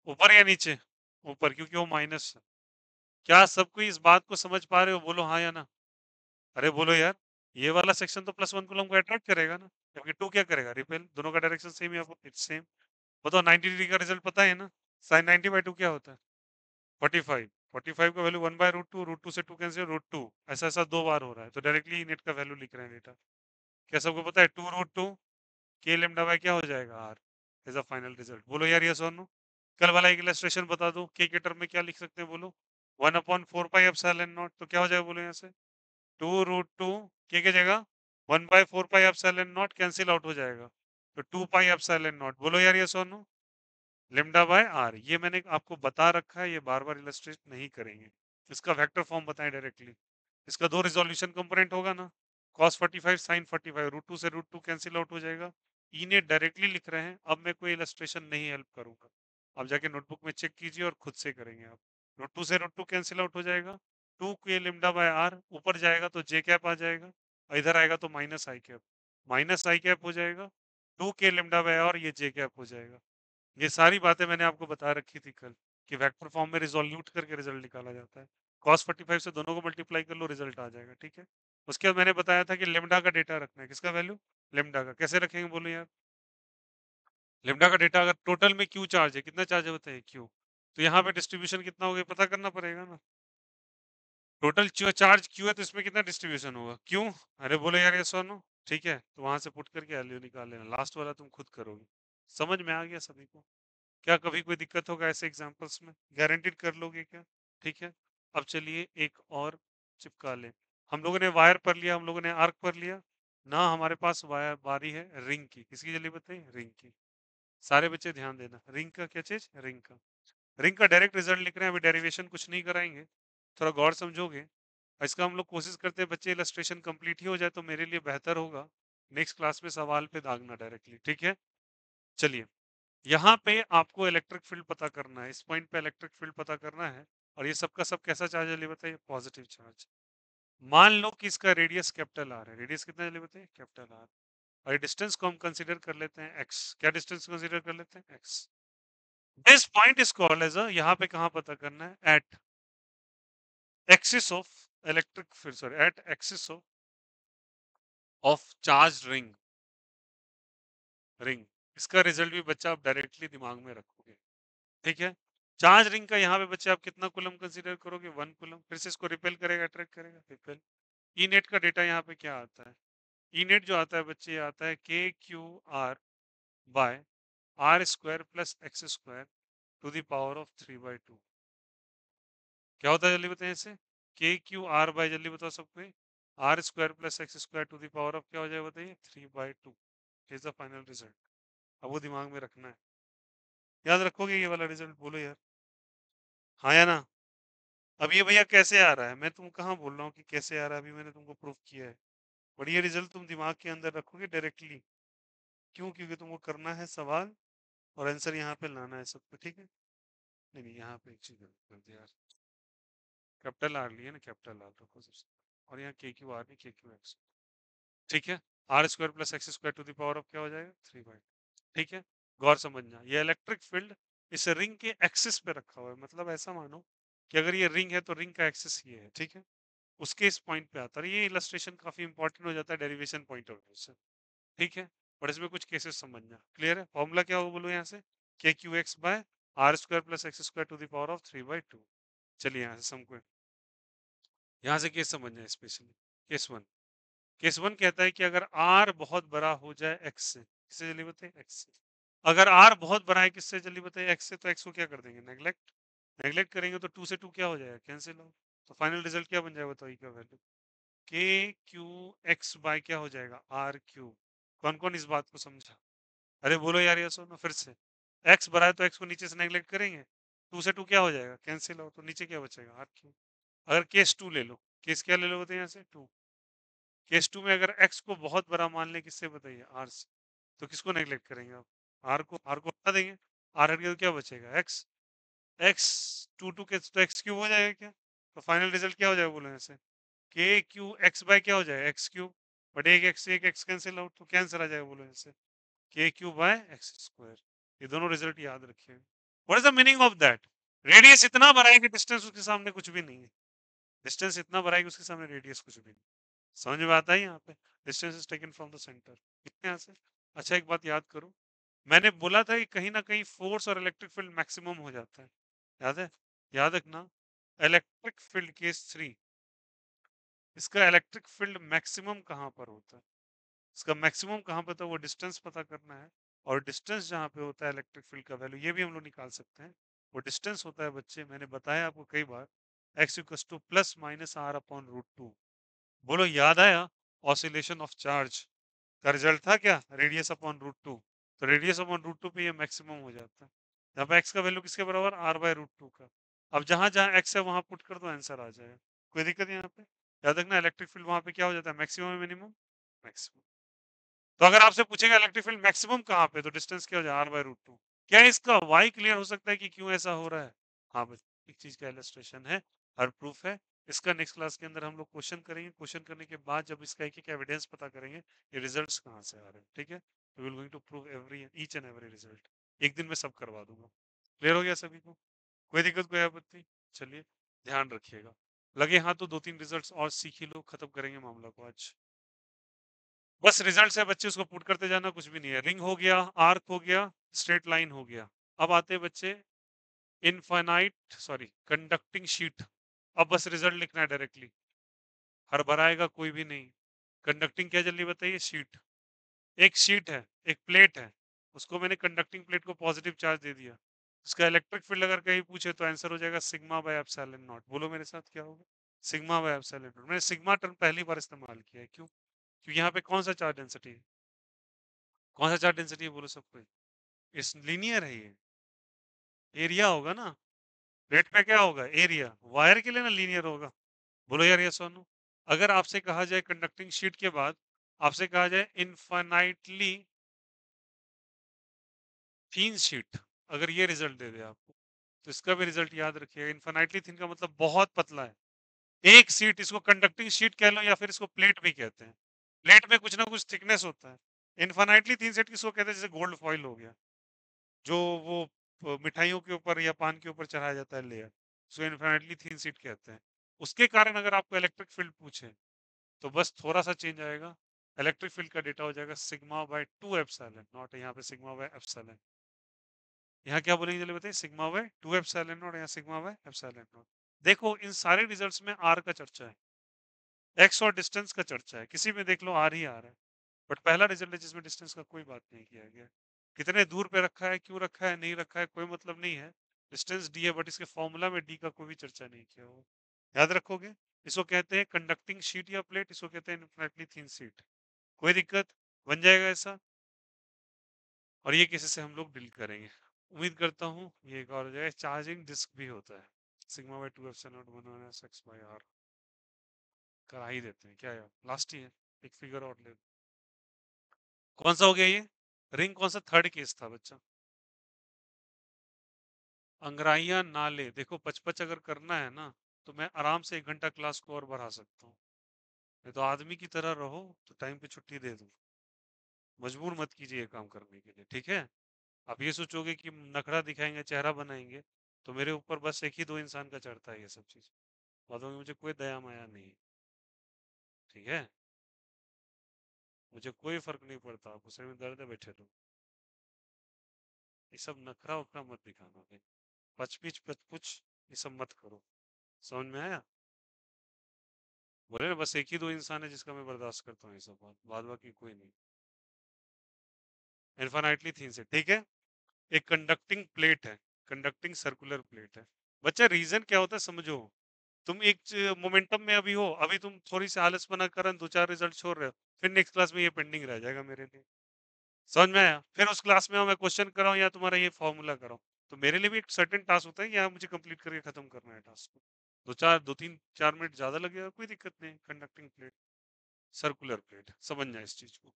ऊपर या नीचे? ऊपर, क्योंकि वो माइनस है। क्या सबको इस बात को समझ पा रहे हो, बोलो हाँ या ना। अरे बोलो यार, ये वाला सेक्शन तो +1 कूलम को अट्रैक्ट करेगा ना, जबकि 2 क्या करेगा, रिपेल। दोनों का डायरेक्शन सेम है, इट्स सेम। बताओ 90 डिग्री का रिजल्ट पता है ना, साइन 90/2 क्या होता है, 45। 45 का वैल्यू 1/√2, √2 से 2 कैंसिल, √2। ऐसा ऐसा 2 बार हो रहा है, तो डायरेक्टली नेट का वैल्यू लिख रहे हैं बेटा। क्या सबको पता है, 2√2 के लेमडा बाय क्या हो जाएगा, R. Is a final result. बोलो यार यस और नो। कल वाला एक इलस्ट्रेशन बता दो, के टर्म में क्या लिख सकते हैं बोलो, 1/4 पाई एप्सिलॉन नॉट। तो क्या हो जाएगा बोलो यहाँ से, 2√2 के जगह 1/4 पाई एप्सिलॉन नॉट, कैंसिल आउट हो जाएगा, तो 2 पाई एप्सिलॉन नॉट। बोलो यार यस और नो। लिम्डा बाय आर, ये मैंने आपको बता रखा है, ये बार बार इलस्ट्रेट नहीं करेंगे। इसका वेक्टर फॉर्म बताएं डायरेक्टली। इसका 2 रिजोल्यूशन कंपोनेंट होगा ना, cos 45 sin 45, √2 से √2 कैंसिल आउट हो जाएगा। ई ने डायरेक्टली लिख रहे हैं, अब मैं कोई इलस्ट्रेशन नहीं हेल्प करूंगा। आप जाके नोटबुक में चेक कीजिए और खुद से करेंगे आप। √2 से √2 कैंसिल आउट हो जाएगा, 2 के लिम्डा बाय आर, ऊपर जाएगा तो जे कैप आ जाएगा, और इधर आएगा तो माइनस आई कैप, माइनस आई कैप हो जाएगा, 2 के लिम्डा बाय आर, ये जे कैप हो जाएगा। ये सारी बातें मैंने आपको बता रखी थी कल, कि वेक्टर फॉर्म में रिजोल्यूट करके रिजल्ट निकाला जाता है। cos 45 से दोनों को मल्टीप्लाई कर लो, रिजल्ट आ जाएगा, ठीक है। उसके बाद मैंने बताया था कि लेमडा का डेटा रखना है, किसका वैल्यू, लेमडा का। कैसे रखेंगे बोलो यार, लेमडा का डेटा अगर टोटल में क्यू चार्ज है, कितना चार्ज है बताइए, क्यू। तो यहाँ पे डिस्ट्रीब्यूशन कितना होगा पता करना पड़ेगा ना। टोटल चार्ज क्यू है, तो इसमें कितना डिस्ट्रीब्यूशन होगा, क्यू। अरे बोलो यार ये सुनो, ठीक है, तो वहां से पुट करके वैल्यू निकाल लेना, लास्ट वाला तुम खुद करोगे। समझ में आ गया सभी को? क्या कभी कोई दिक्कत होगा ऐसे एग्जांपल्स में, गारंटीड कर लोगे क्या? ठीक है। अब चलिए एक और चिपका लें। हम लोगों ने वायर पर लिया, हम लोगों ने आर्क पर लिया ना, हमारे पास वायर बारी है रिंग की। किसकी जल्दी बताइए, रिंग की। सारे बच्चे ध्यान देना, रिंग का क्या चीज, रिंग का। रिंग का डायरेक्ट रिजल्ट लिख रहे हैं, अभी डेरिवेशन कुछ नहीं कराएंगे, थोड़ा गौर समझोगे। इसका हम लोग कोशिश करते हैं बच्चे इलस्ट्रेशन कंप्लीट ही हो जाए तो मेरे लिए बेहतर होगा। नेक्स्ट क्लास में सवाल पे दागना डायरेक्टली, ठीक है। चलिए, यहाँ पे आपको इलेक्ट्रिक फील्ड पता करना है, इस पॉइंट पे इलेक्ट्रिक फील्ड पता करना है, और ये सब का सब कैसा चार्ज है जल्दी बताइए, पॉजिटिव चार्ज। मान लो कि इसका रेडियस कैपिटल आर है, रेडियस कितना है जल्दी बताइए, कैपिटल आर, और डिस्टेंस को हम कंसीडर कर लेते हैं एक्स। क्या डिस्टेंस कंसीडर कर लेते हैं, X. This point is called as a, यहाँ पे कहाँ पता करना है, at axis of electric field, sorry at axis of charge ring, ring. इसका रिजल्ट भी बच्चा आप डायरेक्टली दिमाग में रखोगे, ठीक है। चार्ज रिंग का यहाँ पे बच्चे आप कितना कूलम कंसीडर करोगे, 1 कूलम। फिर से इसको रिपेल करेगा, अट्रैक्ट करेगा, रिपेल। ई नेट का डेटा यहाँ पे क्या आता है, ई नेट जो आता है बच्चे आता है K Q R by R square plus X square to the power of 3/2। क्या होता है जल्दी बताएं इसे, के क्यू आर बाय, जल्दी बताओ सबको, R square plus X square to the power of क्या हो जाएगा बताइए, 3/2 इज द फाइनल रिजल्ट। अब वो दिमाग में रखना है, याद रखोगे ये वाला रिजल्ट, बोलो यार हाँ या ना। अब ये भैया कैसे आ रहा है, मैं तुम कहाँ बोल रहा हूँ कि कैसे आ रहा है, अभी मैंने तुमको प्रूफ किया है। बट ये रिजल्ट तुम दिमाग के अंदर रखोगे डायरेक्टली, क्यों, क्योंकि तुमको करना है सवाल और आंसर यहाँ पे लाना है सबको, ठीक है। नहीं नहीं, यहाँ पे एक चीज कर दिया यार, कैपिटल आर लिया ना, कैपिटल आर रखो सबसे, और यहाँ के क्यू आर नहीं, के क्यू एक्स, ठीक है। R square plus X square to the power of क्या हो जाएगा, 3/2, ठीक है। गौर समझना, ये इलेक्ट्रिक फील्ड इस रिंग के एक्सिस पे रखा हुआ है, मतलब ऐसा मानो कि अगर ये रिंग है तो रिंग का एक्सिस ये है, ठीक है। उसके इस पॉइंट पे आता है, ये इलस्ट्रेशन काफी इंपॉर्टेंट हो जाता है डेरिवेशन पॉइंट ऑफ व्यू से, ठीक है। बट इसमें कुछ केसेस समझना, क्लियर है। फॉर्मूला क्या होगा बोलो यहाँ से, K Q X by R square plus X square to the power of 3/2। चलिए यहाँ से समको, यहाँ से केस समझना है स्पेशली। केस 1, केस 1 कहता है कि अगर आर बहुत बड़ा हो जाए एक्स से, किससे जल्दी बताइए, एक्स से। अगर आर बहुत बड़ा है किससे जल्दी बताइए, एक्स से, तो एक्स को क्या कर देंगे, नेग्लेक्ट। नेग्लेक्ट करेंगे तो 2 से 2 क्या हो जाएगा, कैंसिल हो। तो फाइनल रिजल्ट क्या बन जाएगा बताइए, क्या वैल्यू, के क्यू एक्स बाय क्या हो जाएगा, आर क्यू। कौन कौन इस बात को समझा, अरे बोलो यार, ये सुनो फिर से। एक्स बड़ा है तो एक्स को नीचे से नेग्लेक्ट करेंगे, 2 से 2 क्या हो जाएगा, कैंसिल हो, तो नीचे क्या बचेगा, आर क्यू। अगर केस 2 ले लो, केस क्या ले लो बताइए यहाँ से, 2। केस 2 में अगर एक्स को बहुत बड़ा मान ले, किससे बताइए, आर से, तो किसको नेग्लेक्ट करेंगे आप, आर को हटा देंगे। आर हट गया तो क्या बचेगा, एक्स। एक्स 2 के तो एक्स क्यूब हो जाएगा क्या, तो फाइनल रिजल्ट क्या हो जाएगा बोलो ऐसे, के क्यू एक्स बाय क्या हो जाएगा, एक्स क्यूब। बट एक एक्स कैंसिल आउट, तो कैंसर आ जाएगा बोलो ऐसे, के क्यूब बाय एक्स स्क्वायर। ये दोनों रिजल्ट याद रखिए। What is the meaning of that, radius इतना बड़ा है कि डिस्टेंस उसके सामने कुछ भी नहीं है। डिस्टेंस इतना बड़ा है कि उसके सामने रेडियस कुछ भी नहीं। समझ में आता है यहाँ पे, distance is taken from the centre, यहाँ से। अच्छा एक बात याद करो, मैंने बोला था कि कहीं ना कहीं फोर्स और इलेक्ट्रिक फील्ड मैक्सिमम हो जाता है, याद है, याद रखना। इलेक्ट्रिक फील्ड केस 3, इसका इलेक्ट्रिक फील्ड मैक्सिमम कहाँ पर होता है, इसका मैक्सिमम कहाँ पर होता है, वो डिस्टेंस पता करना है। और डिस्टेंस जहाँ पे होता है इलेक्ट्रिक फील्ड का वैल्यू, ये भी हम लोग निकाल सकते हैं। वो डिस्टेंस होता है बच्चे, मैंने बताया आपको कई बार, x equal to plus minus r upon root 2। बोलो याद आया, ऑसिलेशन ऑफ चार्ज का रिजल्ट था क्या, रेडियस अपॉन रूट 2। तो रेडियस अपॉन रूट 2 पे ये मैक्सिमम हो जाता है। यहाँ पे एक्स का वैल्यू किसके बराबर, r/√2 का। अब जहां जहां एक्स है वहां पुट कर दो, आंसर आ जाएगा, कोई दिक्कत नहीं यहाँ पे। याद रखना इलेक्ट्रिक फील्ड वहां पे क्या हो जाता है, मैक्सिमम मिनिमम, मैक्सिमम। तो अगर आपसे पूछेगा इलेक्ट्रिक फील्ड मैक्सिमम कहाँ पे, तो डिस्टेंस क्या हो जाए, r/√2। क्या इसका वाई क्लियर हो सकता है कि क्यों ऐसा हो रहा है, हाँ बस एक चीज का इलस्ट्रेशन है, हर प्रूफ है। इसका नेक्स्ट क्लास के अंदर हम लोग क्वेश्चन करेंगे, क्वेश्चन करने के बाद जब इसका एक एक एविडेंस पता करेंगे, ये रिजल्ट्स कहाँ से आ रहे हैं, ठीक है। We will going to prove every each and every result, एक दिन में सब करवा दूंगा। क्लियर हो गया सभी को, कोई दिक्कत कोई आपत्ति। चलिए ध्यान रखिएगा, लगे हाँ तो 2-3 रिजल्ट्स और सीख ही लो, खत्म करेंगे मामला को आज। बस रिजल्ट है बच्चे, उसको पुट करते जाना, कुछ भी नहीं है। रिंग हो गया, आर्क हो गया, स्ट्रेट लाइन हो गया। अब आते हैं बच्चे इनफाइनाइट, सॉरी कंडक्टिंग शीट। अब बस रिजल्ट लिखना है डायरेक्टली, हर भराएगा कोई भी नहीं। कंडक्टिंग क्या जल्दी बताइए, शीट। एक शीट है, एक प्लेट है, उसको मैंने कंडक्टिंग प्लेट को पॉजिटिव चार्ज दे दिया। उसका इलेक्ट्रिक फील्ड अगर कहीं पूछे तो आंसर हो जाएगा सिग्मा बाय एप्सिलॉन नॉट। बोलो मेरे साथ क्या होगा, सिग्मा बाय एप्सिलॉन नॉट। मैंने सिग्मा टर्म पहली बार इस्तेमाल किया है, क्यों, क्योंकि यहाँ पे कौन सा चार्ज डेंसिटी है, कौन सा चार्ज डेंसिटी है बोलो सब कोई, इस लीनियर है ये, एरिया होगा ना। प्लेट में क्या होगा, एरिया। वायर के लिए ना लीनियर होगा। बोलो यार ये सोनू, अगर आपसे कहा जाए कंडक्टिंग शीट के बाद आपसे कहा जाए इनफाइनाइटली थिन शीट अगर ये रिजल्ट दे दे आपको, तो इसका भी रिजल्ट याद रखिएगा। इन्फिनाइटली थिन का मतलब बहुत पतला है। एक शीट, इसको कंडक्टिंग शीट कह लो या फिर इसको प्लेट भी कहते हैं। प्लेट में कुछ ना कुछ थिकनेस होता है। इन्फिनाइटली थिन शीट किसको कहते हैं? जैसे गोल्ड फॉइल हो गया, जो वो मिठाइयों के ऊपर या पान के ऊपर चढ़ाया जाता है लेयर, उसको इन्फिनाइटली थिन शीट कहते हैं। उसके कारण अगर आपको इलेक्ट्रिक फील्ड पूछे, तो बस थोड़ा सा चेंज आएगा। इलेक्ट्रिक फील्ड का डेटा हो जाएगा सिग्मा बाय 2 एप्सिलॉन नॉट, यहाँ पे सिग्मा बाय एप्सिलॉन। यहाँ क्या बोलेंगे चलिए बताइए? सिग्मा बाय 2 एप्सिलॉन नॉट, यहाँ सिग्मा बाय एप्सिलॉन नॉट। देखो इन सारे रिजल्ट्स में आर का चर्चा है, एक्स और डिस्टेंस का चर्चा है, किसी में देख लो आर ही आ रहा है। बट पहला रिजल्ट है जिसमें डिस्टेंस का कोई बात नहीं किया गया। कितने दूर पे रखा है, क्यों रखा है, नहीं रखा है, कोई मतलब नहीं है। डिस्टेंस डी है, बट इसके फॉर्मूला में डी का कोई भी चर्चा नहीं किया हुआ। याद रखोगे? इसको कहते हैं कंडक्टिंग शीट या प्लेट, इसको कहते हैं इन्फिनिटली थिन शीट। कोई दिक्कत? बन जाएगा ऐसा। और ये किसी से हम लोग डील करेंगे, उम्मीद करता हूँ ये एक और हो जाएगा। चार्जिंग डिस्क भी होता है, sigma by 2 epsilon naught 1 minus X by R. करा ही देते हैं क्या यार, लास्ट ही है। एक फिगर और ले। कौन सा हो गया ये? रिंग कौन सा थर्ड केस था बच्चा? अंगराइयां ना ले। देखो पच अगर करना है ना, तो मैं आराम से 1 घंटा क्लास को और बढ़ा सकता हूँ। नहीं तो आदमी की तरह रहो तो टाइम पे छुट्टी दे दूँ। मजबूर मत कीजिए ये काम करने के लिए, ठीक है? आप ये सोचोगे कि नखरा दिखाएंगे, चेहरा बनाएंगे, तो मेरे ऊपर बस एक ही दो इंसान का चढ़ता है ये सब चीज। बातों में मुझे कोई दया माया नहीं, ठीक है? मुझे कोई फर्क नहीं पड़ता, आपको सर में दर्द है बैठे रहो। ये सब नखरा उखरा मत दिखाना भाई। पचपिच पचपुच ये सब मत करो। समझ में आया? बोले ना, बस एक ही दो इंसान है जिसका मैं बर्दाश्त करता हूँ ये सब बात, बाद बाकी कोई नहीं। इन्फानाइटली थीन से, ठीक है? एक कंडक्टिंग प्लेट है, कंडक्टिंग सर्कुलर प्लेट है। बच्चा रीजन क्या होता है समझो। तुम एक मोमेंटम में अभी हो, अभी तुम थोड़ी सी आलस बना कर दो चार रिजल्ट छोड़ रहे हो, फिर नेक्स्ट क्लास में ये पेंडिंग रह जाएगा मेरे लिए। समझ में आया? फिर उस क्लास में मैं क्वेश्चन कराऊं या तुम्हारा ये फॉर्मूला कराऊं, तो मेरे लिए भी एक सर्टेन टास्क होता है, यहाँ मुझे कंप्लीट करके खत्म करना है टास्क को। दो तीन चार मिनट ज्यादा लगेगा, कोई दिक्कत नहीं। कंडक्टिंग प्लेट, सर्कुलर प्लेट, समझ जाए इस चीज को।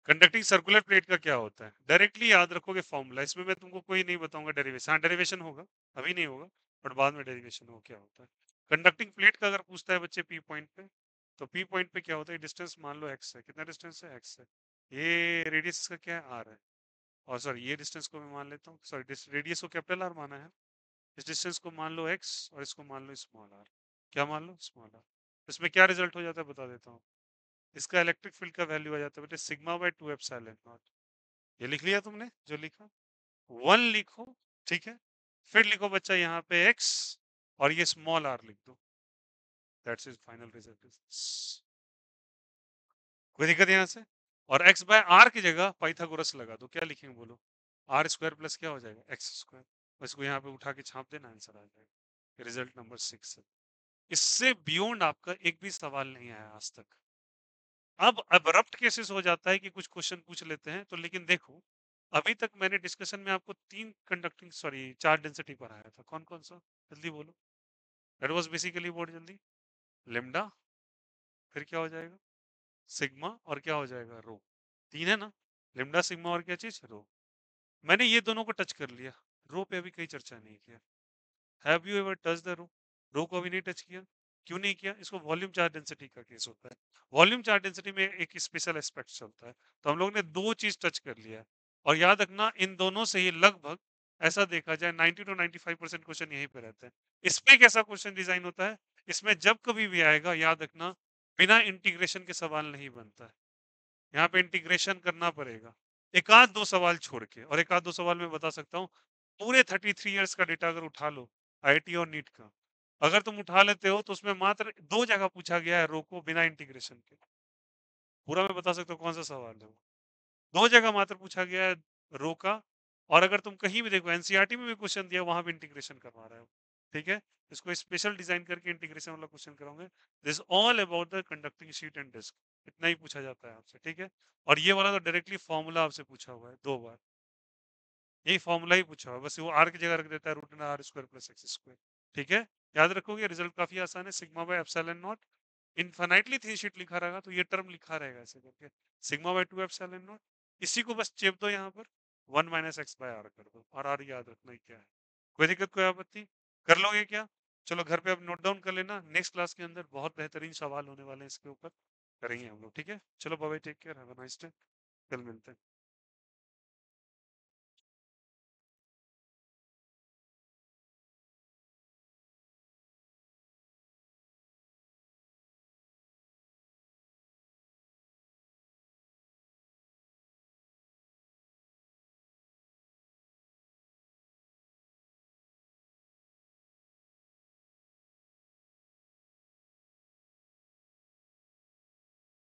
कंडक्टिंग सर्कुलर प्लेट का क्या होता है, डायरेक्टली याद रखोगे फॉर्मूला, इसमें मैं तुमको कोई नहीं बताऊंगा डेरिवेशन। हाँ डेरिवेशन होगा, अभी नहीं होगा, बट बाद में डेरिवेशन हो क्या होता है। कंडक्टिंग प्लेट का अगर पूछता है बच्चे पी पॉइंट पे, तो पी पॉइंट पे क्या होता है? डिस्टेंस मान लो एक्स है, कितना डिस्टेंस है? एक्स है। ये रेडियस का क्या है? आर है। और सॉरी ये डिस्टेंस को मैं मान लेता हूँ, सॉरी रेडियस को कैपिटल आर माना है। इस डिस्टेंस को मान लो एक्स और इसको मान लो स्मॉल आर। क्या मान लो? Small are. इसमें क्या रिजल्ट हो जाता है बता देता हूँ। इसका इलेक्ट्रिक फील्ड का वैल्यू आ जाता है बेटे सिग्मा बाय 2 एप्सिलॉन नॉट। ये लिख लिया तुमने जो लिखा? 1 लिखो, ठीक है? फिर लिखो बच्चा यहाँ पे x, और ये स्मॉल r लिख दो। That's is final result. कोई दिक्कत यहाँ से? और x बाय r की जगह पाइथागोरस लगा दो। क्या लिखेंगे बोलो? आर स्क्वायर प्लस क्या हो जाएगा? X square. इसको यहाँ पे उठा के छाप देना, आंसर आ जाएगा। रिजल्ट नंबर 6 है। इससे बियॉन्ड आपका एक भी सवाल नहीं आया आज तक। अब अब्रप्ट केसेस हो जाता है कि कुछ क्वेश्चन पूछ लेते हैं तो, लेकिन देखो अभी तक मैंने डिस्कशन में आपको तीन कंडक्टिंग सॉरी चार डेंसिटी पढ़ाया था। कौन कौन सा? जल्दी बोलो। That was basically what? जल्दी। लेमडा, फिर क्या हो जाएगा? सिग्मा, और क्या हो जाएगा? रो। तीन है ना? लेमडा, सिग्मा, और क्या चीज? रो। मैंने ये दोनों को टच कर लिया, रो पे अभी कोई चर्चा नहीं किया। Have you ever touch the rho? Rho को अभी नहीं टच किया। क्यों नहीं किया? इसको वॉल्यूम चार्ज डेंसिटी का केस होता है। वॉल्यूम चार्ज डेंसिटी में एक स्पेशल एस्पेक्ट चलता है, तो हम लोग ने दो चीज टच कर लिया है। और याद रखना इन दोनों से ही लगभग, ऐसा देखा जाए 90 टू 95% क्वेश्चन यहीं पे रहते हैं। इसमें कैसा क्वेश्चन डिजाइन होता है? इसमें जब कभी भी आएगा याद रखना, बिना इंटीग्रेशन के सवाल नहीं बनता है। यहाँ पे इंटीग्रेशन करना पड़ेगा, एक आध दो सवाल छोड़ के। और एक आध दो सवाल मैं बता सकता हूँ, पूरे 33 ईयर्स का डेटा अगर उठा लो आईआईटी और नीट का, अगर तुम उठा लेते हो तो उसमें मात्र दो जगह पूछा गया है रो को बिना इंटीग्रेशन के। पूरा मैं बता सकता हूँ कौन सा सवाल है वो। दो जगह मात्र पूछा गया है रो का। और अगर तुम कहीं भी देखो एनसीईआरटी में भी क्वेश्चन दिया, वहां भी इंटीग्रेशन करवा रहा है वो, ठीक है? इसको स्पेशल डिजाइन करके इंटीग्रेशन वाला क्वेश्चन कराऊंगे। This all about the conducting sheet and disc. इतना ही पूछा जाता है आपसे, ठीक है? और ये वाला तो डायरेक्टली फॉर्मूला आपसे पूछा हुआ है 2 बार। यही फॉर्मूला ही पूछा हुआ है, बस वो आर की जगह रख देता है root R square plus X square. ठीक है? याद रखोगे, रिजल्ट काफी आसान है, sigma by epsilon naught infinitely thin sheet लिखा रहेगा तो ये टर्म लिखा रहेगा ऐसे करके सिग्मा बाय 2 एप्सिलॉन नॉट। इसी को बस चेप दो यहाँ पर 1 माइनस एक्स बाय आर कर दो और आर याद रखना ही क्या है। कोई दिक्कत कोई आपत्ति कर लोगे क्या? चलो घर पे अब नोट डाउन कर लेना, नेक्स्ट क्लास के अंदर बहुत बेहतरीन सवाल होने वाले हैं इसके ऊपर, करेंगे हम लोग, ठीक है? चलो bye bye, take care, have a nice day, कल मिलते हैं।